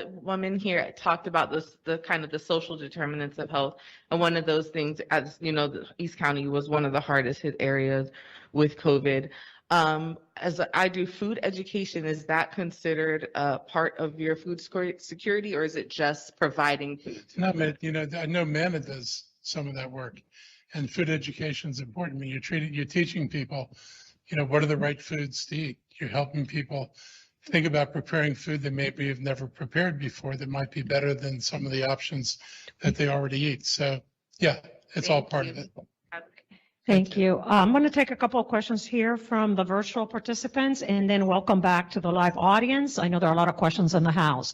woman here talked about the kind of the social determinants of health. And one of those things, as you know, the East County was one of the hardest hit areas with COVID. As I do food education, is that considered part of your food security, or is it just providing food? No, I know MANA does some of that work, and food education is important. I mean, you're teaching people, what are the right foods to eat? You're helping people think about preparing food that maybe have never prepared before that might be better than some of the options that they already eat. So yeah, it's all part of it. Thank you. I'm going to take a couple of questions here from the virtual participants and then welcome back to the live audience. I know there are a lot of questions in the House.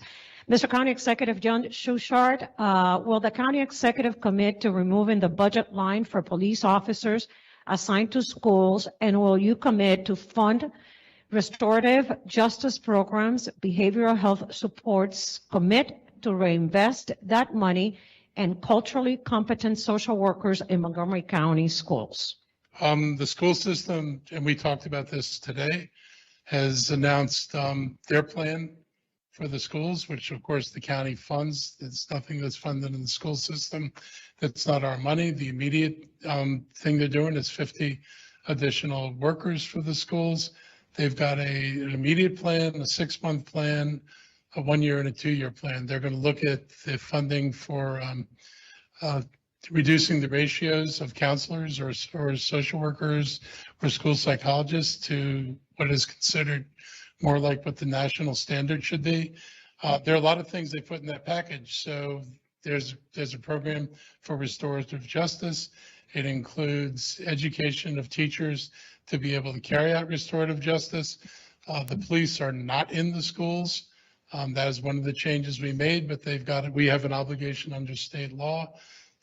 Mr. County Executive John Schuchard, will the county executive commit to removing the budget line for police officers assigned to schools, and will you commit to fund restorative justice programs, behavioral health supports, commit to reinvest that money and culturally competent social workers in Montgomery County schools? The school system, and we talked about this today, has announced their plan for the schools, which of course the county funds. It's nothing that's funded in the school system. That's not our money. The immediate thing they're doing is 50 additional workers for the schools. They've got an immediate plan, a 6-month plan, a 1-year and a 2-year plan. They're going to look at the funding for reducing the ratios of counselors or social workers or school psychologists to what is considered more like what the national standard should be. There are a lot of things they put in that package. So there's a program for restorative justice. It includes education of teachers to be able to carry out restorative justice. The police are not in the schools. That is one of the changes we made, but we have an obligation under state law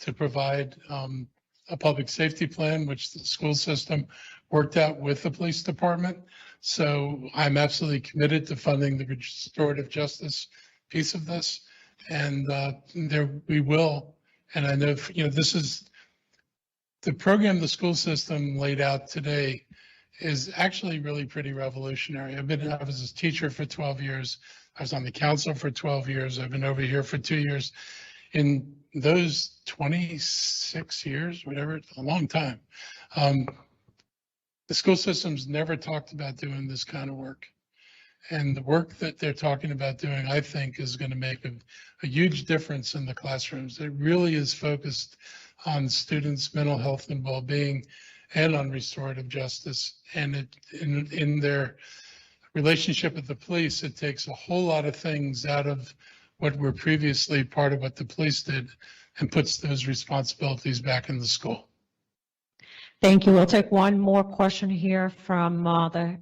to provide a public safety plan, which the school system worked out with the police department. So I'm absolutely committed to funding the restorative justice piece of this, and we will. And I know, this is the program the school system laid out today is actually really pretty revolutionary. I was a teacher for 12 years. I was on the council for 12 years. I've been over here for 2 years. In those 26 years, whatever, a long time, The school system's never talked about doing this kind of work. And the work that they're talking about doing, I think, is going to make a huge difference in the classrooms. It really is focused on students' mental health and well-being and on restorative justice. And in their relationship with the police, it takes a whole lot of things out of what were previously part of what the police did and puts those responsibilities back in the school. Thank you. We'll take one more question here from the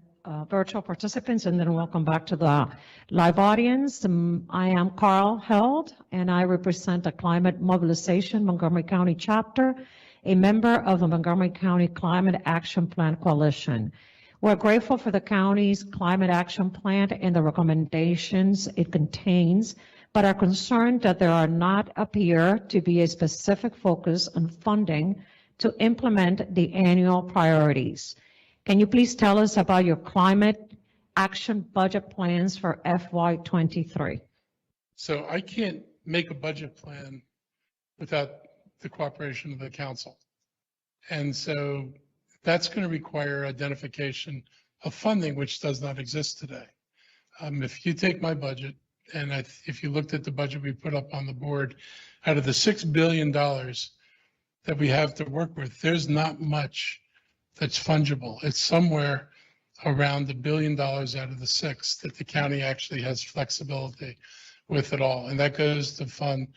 virtual participants, and then we'll come back to the live audience. I am Carl Held, and I represent the Climate Mobilization Montgomery County Chapter, a member of the Montgomery County Climate Action Plan Coalition. We're grateful for the county's Climate Action Plan and the recommendations it contains, but are concerned that there are not appear to be a specific focus on funding to implement the annual priorities. Can you please tell us about your climate action budget plans for FY23? So I can't make a budget plan without the cooperation of the council. And so that's going to require identification of funding, which does not exist today. If you take my budget, and if you looked at the budget we put up on the board, out of the $6 billion that we have to work with, there's not much that's fungible. It's somewhere around $1 billion out of the 6 that the county actually has flexibility with it all. And that goes to fund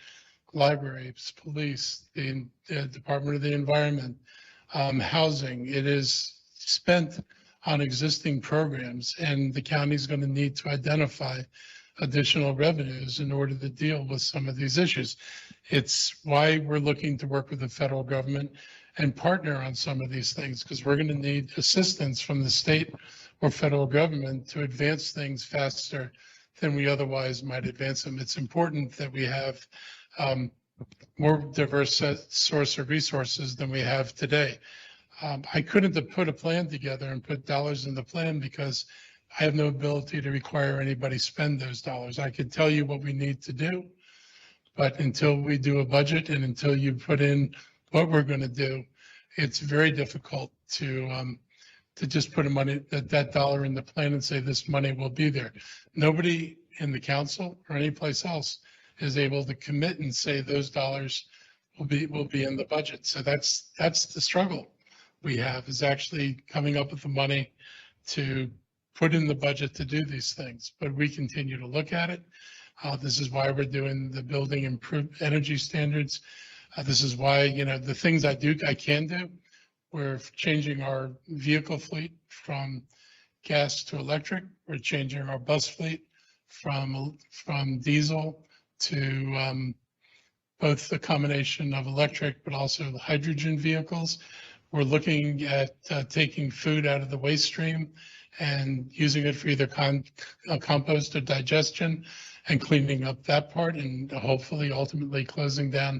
libraries, police, the Department of the Environment, housing. It is spent on existing programs, and the county's going to need to identify additional revenues in order to deal with some of these issues. It's why we're looking to work with the federal government and partner on some of these things, because we're going to need assistance from the state or federal government to advance things faster than we otherwise might advance them. It's important that we have more diverse source of resources than we have today. I couldn't have put a plan together and put dollars in the plan because I have no ability to require anybody spend those dollars. I could tell you what we need to do, but until we do a budget and until you put in what we're going to do, it's very difficult to just put that dollar in the plan and say this money will be there. Nobody in the council or any place else is able to commit and say those dollars will be in the budget. So that's the struggle we have, is actually coming up with the money to put in the budget to do these things. But we continue to look at it. This is why we're doing the building improved energy standards. This is why, the things I can do, we're changing our vehicle fleet from gas to electric. We're changing our bus fleet from diesel to both the combination of electric, but also the hydrogen vehicles. We're looking at taking food out of the waste stream and using it for either compost or digestion, and cleaning up that part, and hopefully ultimately closing down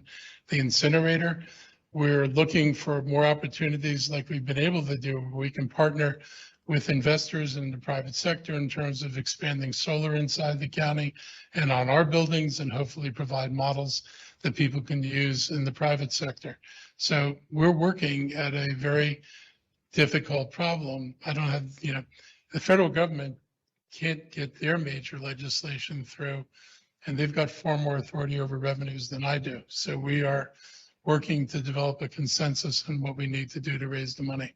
the incinerator. We're looking for more opportunities like we've been able to do, where we can partner with investors in the private sector in terms of expanding solar inside the county and on our buildings, and hopefully provide models that people can use in the private sector. So we're working at a very difficult problem. I don't have, the federal government can't get their major legislation through, and they've got far more authority over revenues than I do. So we are working to develop a consensus on what we need to do to raise the money.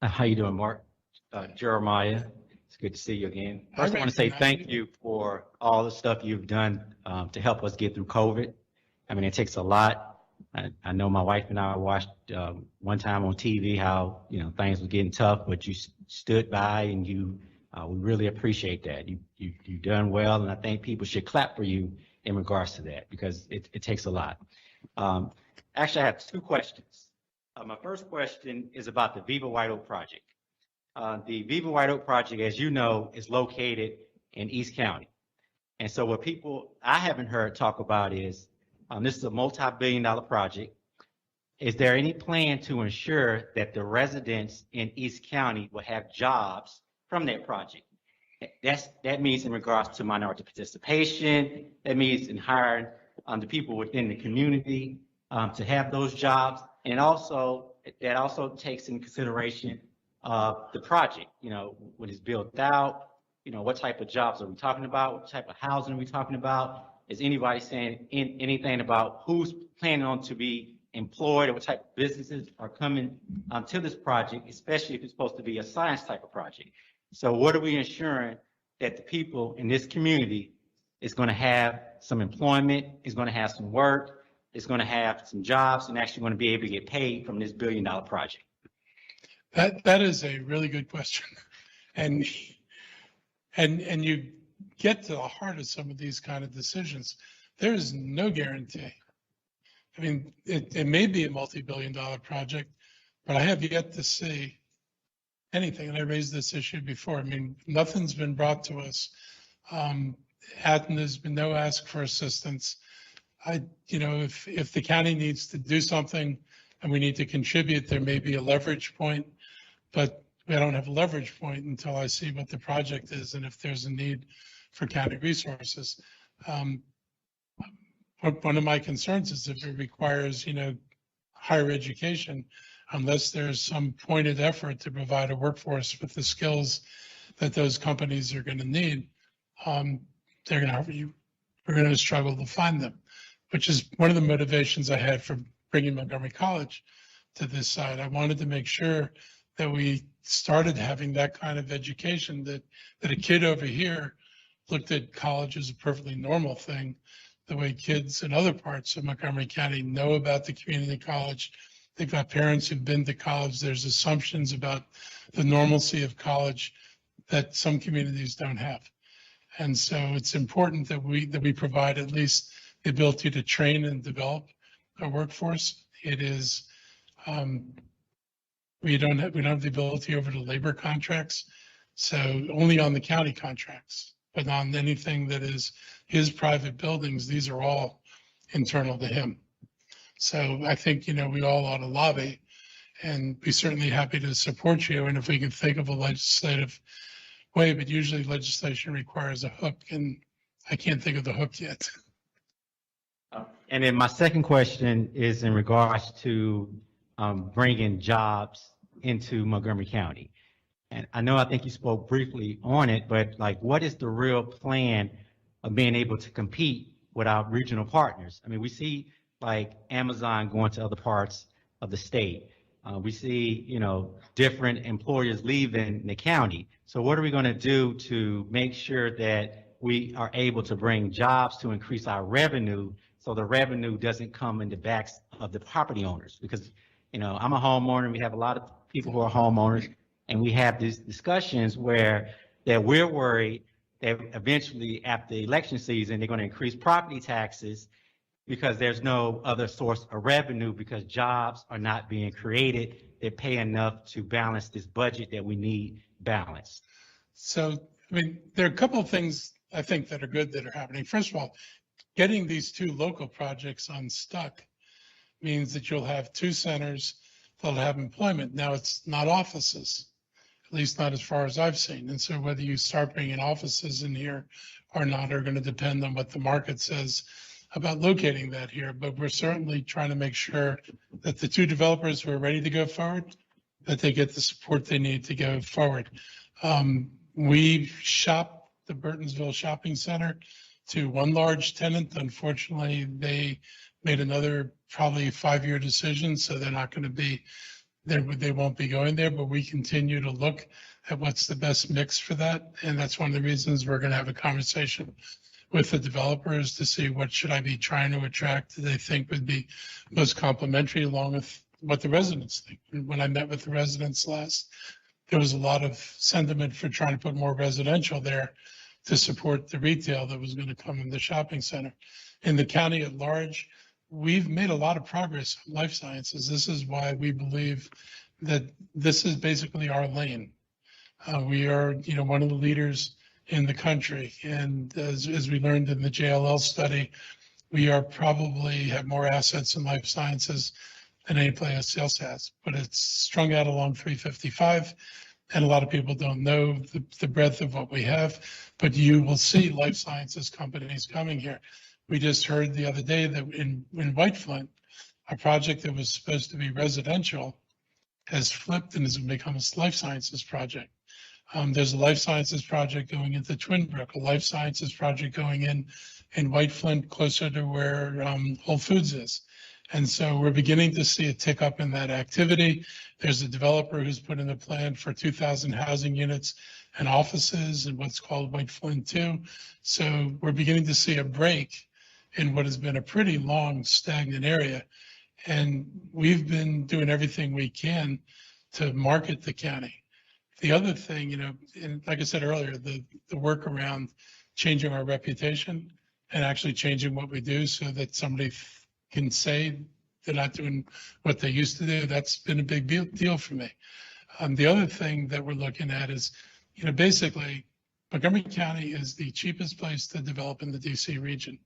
How you doing, Mark? Jeremiah, it's good to see you again. First, I want to say thank you for all the stuff you've done to help us get through COVID. I mean, it takes a lot. I know my wife and I watched one time on TV how, things were getting tough, but you stood by, and we really appreciate that. You've done well, and I think people should clap for you in regards to that, because it takes a lot. Actually, I have 2 questions. My first question is about the Viva White Oak project. The Viva White Oak project, as you know, is located in East County. And so what I haven't heard talk about is, this is a multi-billion-dollar project. Is there any plan to ensure that the residents in East County will have jobs from that project? That means in regards to minority participation, that means in hiring the people within the community to have those jobs. And also, that also takes into consideration the project, when it's built out, what type of jobs are we talking about? What type of housing are we talking about? Is anybody saying anything about who's planning on to be employed or what type of businesses are coming to this project, especially if it's supposed to be a science type of project? So what are we ensuring that the people in this community is going to have some employment, is going to have some work, is going to have some jobs, and actually going to be able to get paid from this $1 billion project? That is a really good question. And you get to the heart of some of these kind of decisions. There is no guarantee. I mean, it may be a multi-billion-dollar project, but I have yet to see anything. And I raised this issue before. I mean, nothing's been brought to us. There's been no ask for assistance. If the county needs to do something and we need to contribute, there may be a leverage point, but we don't have a leverage point until I see what the project is and if there's a need for county resources. One of my concerns is if it requires, higher education, unless there's some pointed effort to provide a workforce with the skills that those companies are going to need, we're going to struggle to find them, which is one of the motivations I had for bringing Montgomery College to this side. I wanted to make sure that we started having that kind of education, that a kid over here looked at college as a perfectly normal thing, the way kids in other parts of Montgomery County know about the community college. They've got parents who've been to college. There's assumptions about the normalcy of college that some communities don't have. And so it's important that we provide at least the ability to train and develop a workforce. It is, we don't have the ability over the labor contracts, so only on the county contracts, but on anything that is his private buildings, these are all internal to him. So I think, we all ought to lobby, and be certainly happy to support you. And if we can think of a legislative way, but usually legislation requires a hook, and I can't think of the hook yet. And then my second question is in regards to bringing jobs into Montgomery County. And I think you spoke briefly on it, but what is the real plan of being able to compete with our regional partners? I mean, we see Amazon going to other parts of the state. We see, different employers leaving the county. So what are we going to do to make sure that we are able to bring jobs to increase our revenue, so the revenue doesn't come in the backs of the property owners? Because, I'm a homeowner, and we have a lot of people who are homeowners, and we have these discussions where we're worried that eventually after the election season, they're going to increase property taxes because there's no other source of revenue, because jobs are not being created that pay enough to balance this budget that we need balanced. So, there are a couple of things I think that are good that are happening. First of all, getting these two local projects unstuck means that you'll have two centers that'll have employment. Now, it's not offices, at least not as far as I've seen. And so whether you start bringing offices in here or not are going to depend on what the market says about locating that here. But we're certainly trying to make sure that the two developers who are ready to go forward, that they get the support they need to go forward. We shopped the Burtonsville Shopping Center to one large tenant. Unfortunately, they made another probably 5-year decision, so they're not going to be there. They won't be going there, but we continue to look at what's the best mix for that. And that's one of the reasons we're going to have a conversation with the developers to see what should I be trying to attract that they think would be most complementary, along with what the residents think. And when I met with the residents last, there was a lot of sentiment for trying to put more residential there to support the retail that was going to come in the shopping center. In the county at large, we've made a lot of progress in life sciences. This is why we believe that this is basically our lane. We are, one of the leaders in the country. And as we learned in the JLL study, we are probably have more assets in life sciences than any place else has, but it's strung out along 355. And a lot of people don't know the breadth of what we have, but you will see life sciences companies coming here. We just heard the other day that in White Flint, a project that was supposed to be residential has flipped and has become a life sciences project. There's a life sciences project going into Twin Brook, a life sciences project going in White Flint, closer to where Whole Foods is. And so we're beginning to see a tick up in that activity. There's a developer who's put in a plan for 2,000 housing units and offices in what's called White Flint 2. So we're beginning to see a break in what has been a pretty long stagnant area. And we've been doing everything we can to market the county. The other thing, you know, and like I said earlier, the work around changing our reputation and actually changing what we do so that somebody can say they're not doing what they used to do, that's been a big deal for me. The other thing that we're looking at is, you know, basically, Montgomery County is the cheapest place to develop in the DC region.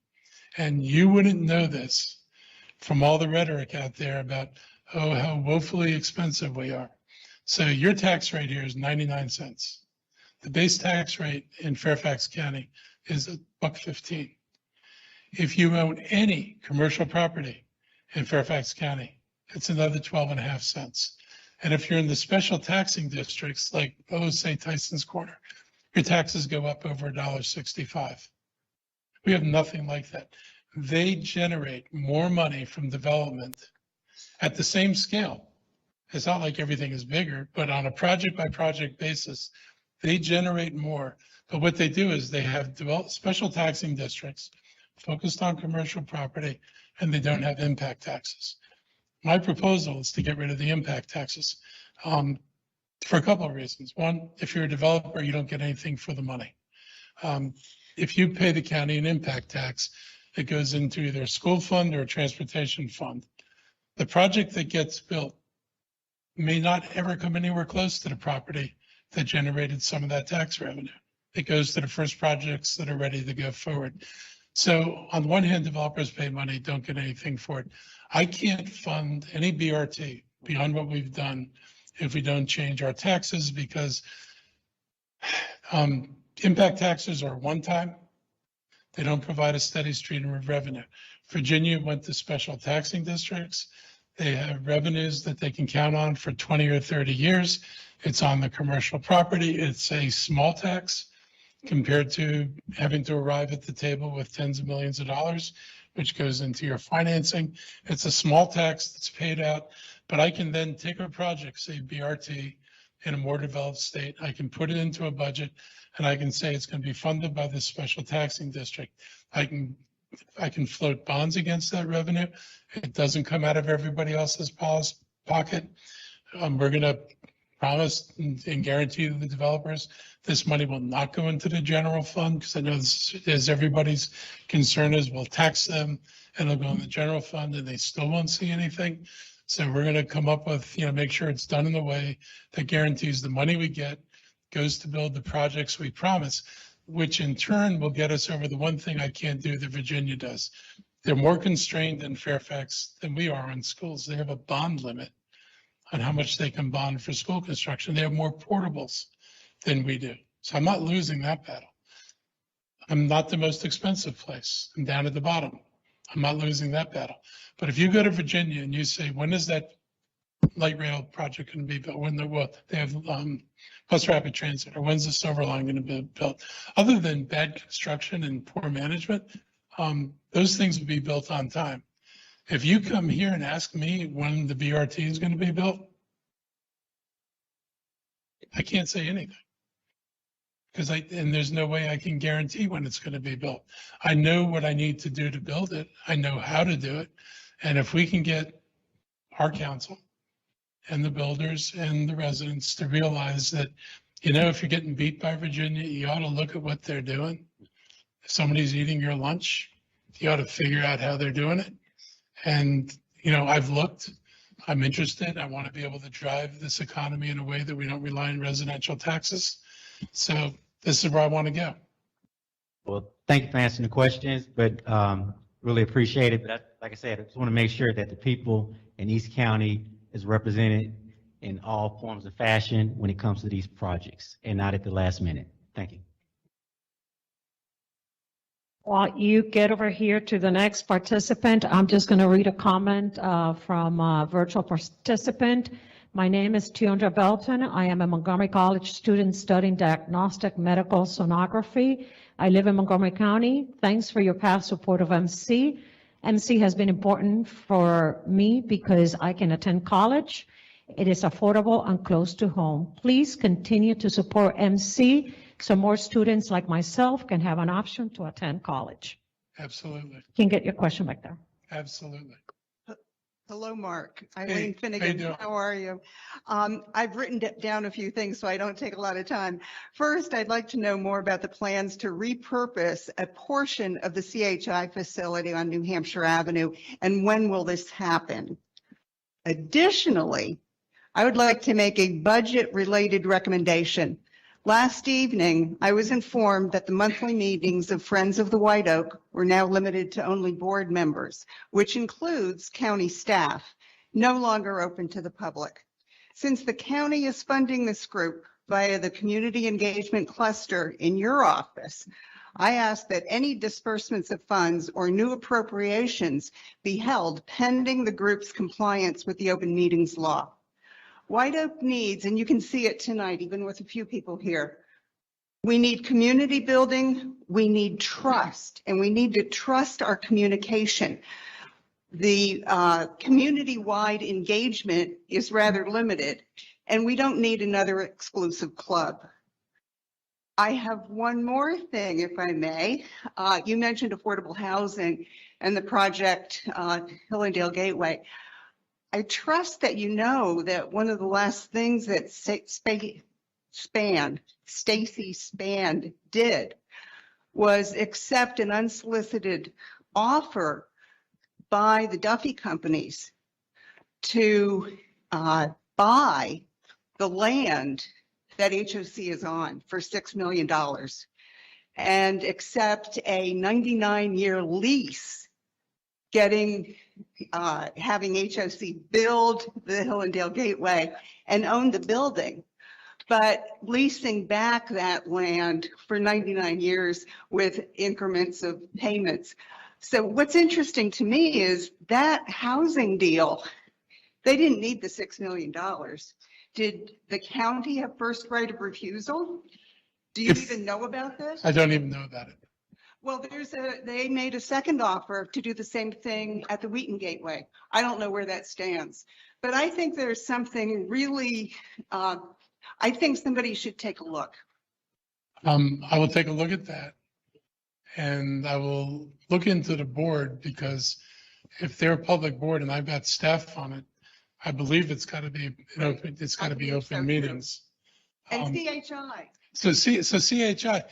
And you wouldn't know this from all the rhetoric out there about, oh, how woefully expensive we are. So your tax rate here is 99 cents. The base tax rate in Fairfax County is $1.15. If you own any commercial property in Fairfax County, it's another 12.5 cents. And if you're in the special taxing districts, like, oh, say Tyson's Corner, your taxes go up over $1.65. We have nothing like that. They generate more money from development at the same scale. It's not like everything is bigger, but on a project by project basis, they generate more. But what they do is they have developed special taxing districts focused on commercial property, and they don't have impact taxes. My proposal is to get rid of the impact taxes for a couple of reasons. One, if you're a developer, you don't get anything for the money. If you pay the county an impact tax, it goes into either a school fund or a transportation fund. The project that gets built may not ever come anywhere close to the property that generated some of that tax revenue. It goes to the first projects that are ready to go forward. So on one hand, developers pay money, don't get anything for it. I can't fund any BRT beyond what we've done if we don't change our taxes, because impact taxes are one time. They don't provide a steady stream of revenue. Virginia went to special taxing districts. They have revenues that they can count on for 20 or 30 years. It's on the commercial property. It's a small tax compared to having to arrive at the table with tens of millions of dollars, which goes into your financing. It's a small tax that's paid out, but I can then take a project, say BRT, in a more developed state. I can put it into a budget and I can say it's going to be funded by this special taxing district. I can float bonds against that revenue. It doesn't come out of everybody else's pocket. We're going to promise and guarantee to the developers this money will not go into the general fund, because I know this is everybody's concern is we'll tax them and it'll go in the general fund and they still won't see anything. So we're going to come up with, make sure it's done in a way that guarantees the money we get goes to build the projects we promise, which in turn will get us over the one thing I can't do that Virginia does. They're more constrained in Fairfax than we are on schools. They have a bond limit on how much they can bond for school construction. They have more portables than we do. So I'm not losing that battle. I'm not the most expensive place. I'm down at the bottom. I'm not losing that battle. But if you go to Virginia and you say, when is that light rail project going to be built? When they have bus rapid transit, or when's the Silver Line going to be built? Other than bad construction and poor management, those things will be built on time. If you come here and ask me when the BRT is going to be built, I can't say anything, because and there's no way I can guarantee when it's going to be built. I know what I need to do to build it. I know how to do it. And if we can get our council and the builders and the residents to realize that, if you're getting beat by Virginia, you ought to look at what they're doing. If somebody's eating your lunch, you ought to figure out how they're doing it. And, I've looked, I'm interested. I want to be able to drive this economy in a way that we don't rely on residential taxes. So this is where I want to go. Well, thank you for answering the questions, but really appreciate it. But like I said, I just want to make sure that the people in East County is represented in all forms of fashion when it comes to these projects, and not at the last minute. Thank you. While you get over here to the next participant, I'm just going to read a comment from a virtual participant. My name is Tiondra Belton. I am a Montgomery College student studying diagnostic medical sonography. I live in Montgomery County. Thanks for your past support of MC. MC has been important for me because I can attend college. It is affordable and close to home. Please continue to support MC so more students like myself can have an option to attend college. Absolutely. You can get your question back there. Absolutely. Hello, Mark. Hey, Eileen how you Finnegan, doing? how are you? I've written down a few things so I don't take a lot of time. First, I'd like to know more about the plans to repurpose a portion of the CHI facility on New Hampshire Avenue, and when will this happen? Additionally, I would like to make a budget-related recommendation. Last evening, I was informed that the monthly meetings of Friends of the White Oak were now limited to only board members, which includes county staff, no longer open to the public. Since the county is funding this group via the Community Engagement Cluster in your office, I ask that any disbursements of funds or new appropriations be held pending the group's compliance with the open meetings law. White Oak needs, and you can see it tonight, even with a few people here, we need community building, we need trust, and we need to trust our communication. The community-wide engagement is rather limited, and we don't need another exclusive club. I have one more thing, if I may. You mentioned affordable housing and the project Hillendale Gateway. I trust that you know that one of the last things that Stacy Spann did was accept an unsolicited offer by the Duffy companies to buy the land that HOC is on for $6 million and accept a 99-year lease, having HOC build the Hillendale Gateway and own the building, but leasing back that land for 99 years with increments of payments. So what's interesting to me is that housing deal, they didn't need the $6 million. Did the county have first right of refusal? Do you even know about this? I don't even know about it. Well, they made a second offer to do the same thing at the Wheaton Gateway. I don't know where that stands, but I think there's something really, I think somebody should take a look. I will take a look at that. And I will look into the board, because if they're a public board and I've got staff on it, I believe it's got to be, it's got to be open meetings. And CHI. So CHI,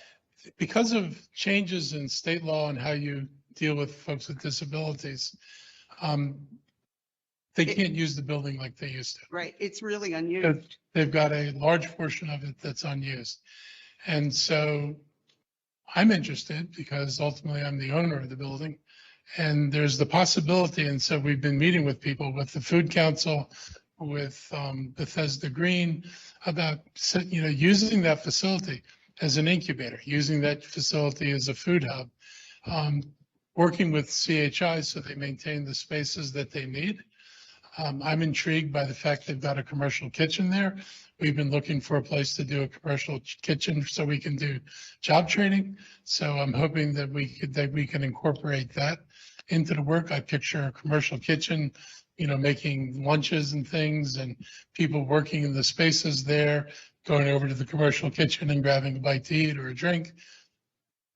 because of changes in state law and how you deal with folks with disabilities, they can't use the building like they used to. Right, it's really unused. They've got a large portion of it that's unused. And so I'm interested because ultimately I'm the owner of the building, and there's the possibility. And so we've been meeting with people, with the Food Council, with Bethesda Green, about using that facility as an incubator, using that facility as a food hub, working with CHI so they maintain the spaces that they need. I'm intrigued by the fact they've got a commercial kitchen there. We've been looking for a place to do a commercial kitchen so we can do job training. So I'm hoping that we can incorporate that into the work. I picture a commercial kitchen, making lunches and things, and people working in the spaces there, going over to the commercial kitchen and grabbing a bite to eat or a drink.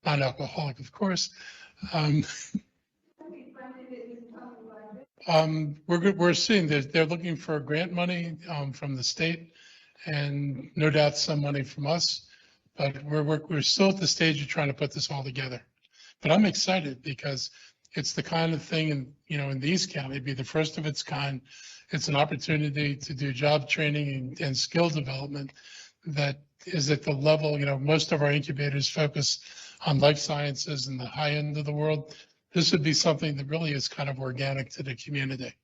Non-alcoholic, of course. We're seeing that they're looking for grant money from the state, and no doubt some money from us, but we're still at the stage of trying to put this all together. But I'm excited because it's the kind of thing in the East County, be the first of its kind. It's an opportunity to do job training and skill development that is at the level, most of our incubators focus on life sciences and the high end of the world. This would be something that really is kind of organic to the community.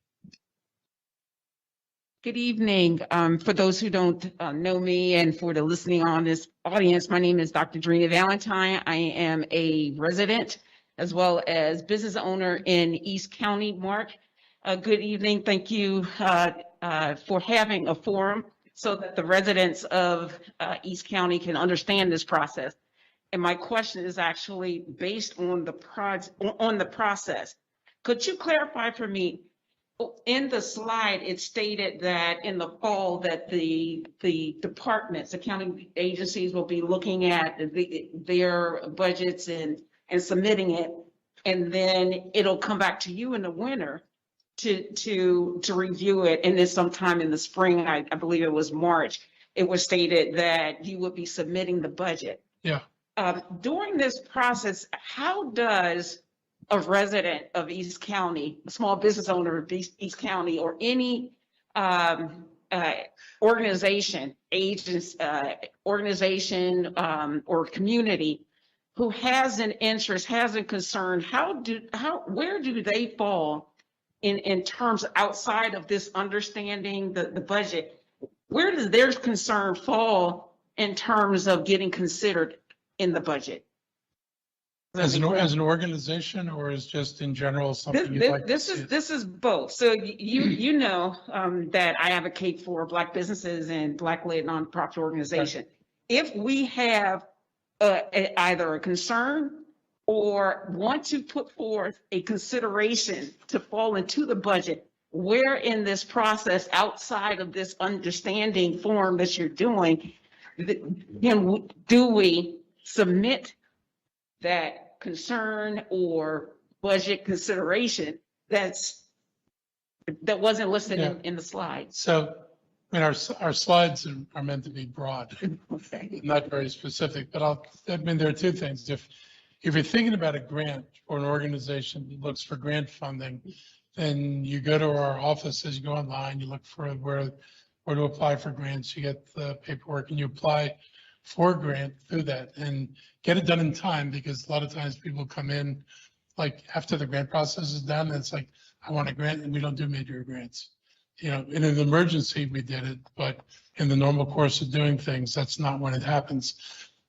Good evening. For those who don't know me, and for the listening on this audience, my name is Dr. Drina Valentine. I am a resident as well as business owner in East County. Mark, good evening. Thank you for having a forum so that the residents of East County can understand this process. And my question is actually based on the process. Could you clarify for me, in the slide, it stated that in the fall that the departments, accounting agencies will be looking at their budgets and submitting it, and then it'll come back to you in the winter to review it, and then sometime in the spring, I believe it was March, it was stated that you would be submitting the budget. Yeah. During this process, how does a resident of East County, a small business owner of East County, or any organization, or community who has an interest, has a concern, where do they fall in terms outside of this understanding the budget? Where does their concern fall in terms of getting considered in the budget? As an organization, or is just in general something you'd like to see? This is both. So you know that I advocate for Black businesses and Black-led nonprofit organization. If we have either a concern or want to put forth a consideration to fall into the budget, where in this process, outside of this understanding form that you're doing, do we submit that concern or budget consideration that wasn't listed in the slide? So, I mean, our slides are meant to be broad, Okay. not very specific, but there are two things. If you're thinking about a grant or an organization that looks for grant funding, then you go to our offices, you go online, you look for where to apply for grants, you get the paperwork and you apply for a grant through that and get it done in time, because a lot of times people come in like after the grant process is done, and it's like, I want a grant, and we don't do major grants. You know, in an emergency, we did it, but in the normal course of doing things, that's not when it happens.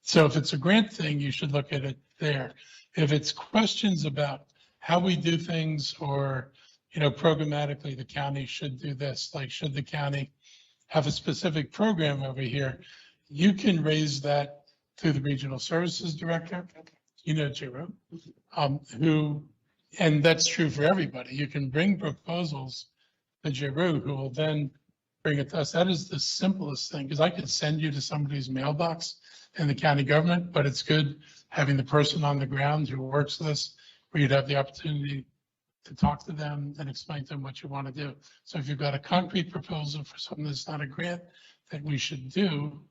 So if it's a grant thing, you should look at it there. If it's questions about how we do things, or, you know, programmatically, the county should do this, like, should the county have a specific program over here? You can raise that through the regional services director, you know, Jiro, and that's true for everybody. You can bring proposals to Jiro, who will then bring it to us. That is the simplest thing, because I could send you to somebody's mailbox in the county government, but it's good having the person on the ground who works this, where you'd have the opportunity to talk to them and explain to them what you want to do. So if you've got a concrete proposal for something that's not a grant that we should do,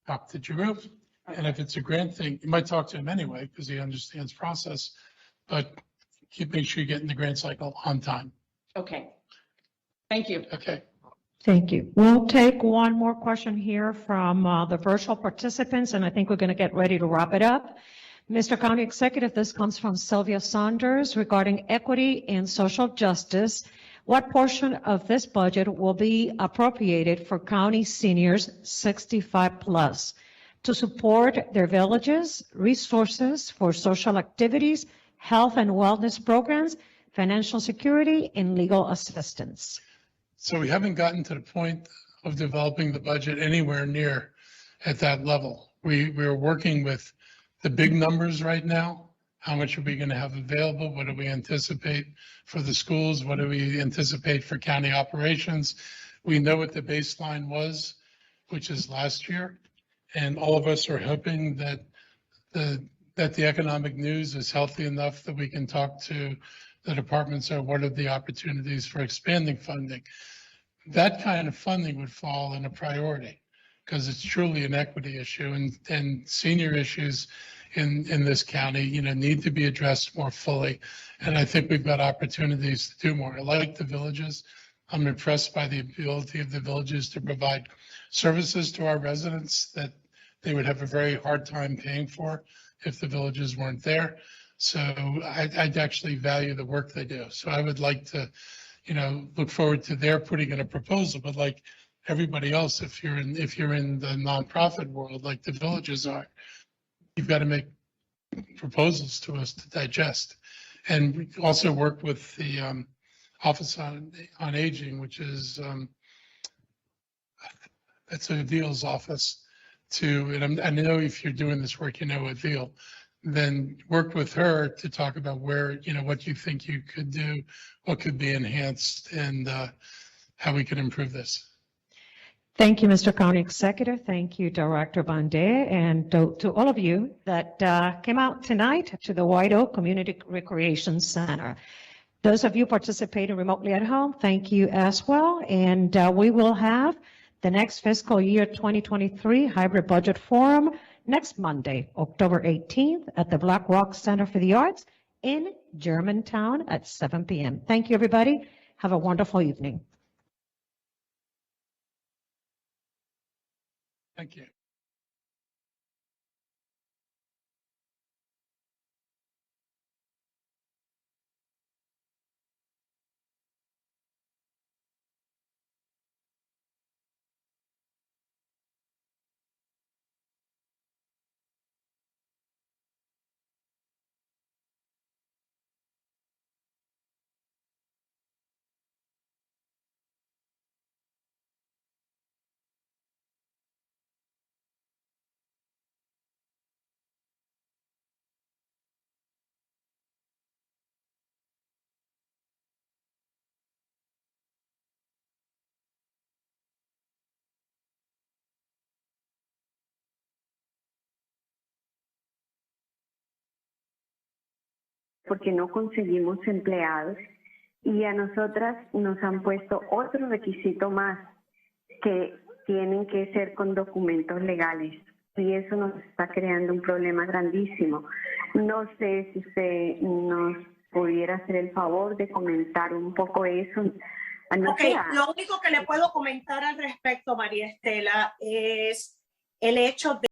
talk to Jiro. And if it's a grant thing, you might talk to him anyway, because he understands process, but make sure you're getting the grant cycle on time. Okay. Thank you. Okay. Thank you. We'll take one more question here from the virtual participants, and I think we're going to get ready to wrap it up. Mr. County Executive, this comes from Sylvia Saunders regarding equity and social justice. What portion of this budget will be appropriated for county seniors 65 plus to support their villages, resources for social activities, health and wellness programs, financial security, and legal assistance? So we haven't gotten to the point of developing the budget anywhere near at that level. We're working with the big numbers right now. How much are we going to have available? What do we anticipate for the schools? What do we anticipate for county operations? We know what the baseline was, which is last year. And all of us are hoping that the economic news is healthy enough that we can talk to the departments on what are the opportunities for expanding funding. That kind of funding would fall in a priority, because it's truly an equity issue, and senior issues in this county, you know, need to be addressed more fully. And I think we've got opportunities to do more. I like the villages. I'm impressed by the ability of the villages to provide services to our residents that they would have a very hard time paying for if the villages weren't there. So I'd actually value the work they do. So I would like to, you know, look forward to their putting in a proposal, but like everybody else, if you're in the nonprofit world, like the villages are, you've got to make proposals to us to digest. And we also work with the Office on Aging, which is that's Adil's office to, and I know if you're doing this work, you know Adil, then work with her to talk about where, what you think you could do, what could be enhanced, and how we could improve this. Thank you, Mr. County Executive. Thank you, Director Bande, and to all of you that came out tonight to the White Oak Community Recreation Center. Those of you participating remotely at home, thank you as well. And we will have the next fiscal year 2023 Hybrid Budget Forum next Monday, October 18th at the Black Rock Center for the Arts in Germantown at 7 p.m. Thank you, everybody. Have a wonderful evening. Thank you. Porque no conseguimos empleados y a nosotras nos han puesto otro requisito más que tienen que ser con documentos legales y eso nos está creando un problema grandísimo. No sé si usted nos pudiera hacer el favor de comentar un poco eso. No Okay, lo único que le puedo comentar al respecto, María Estela, es el hecho de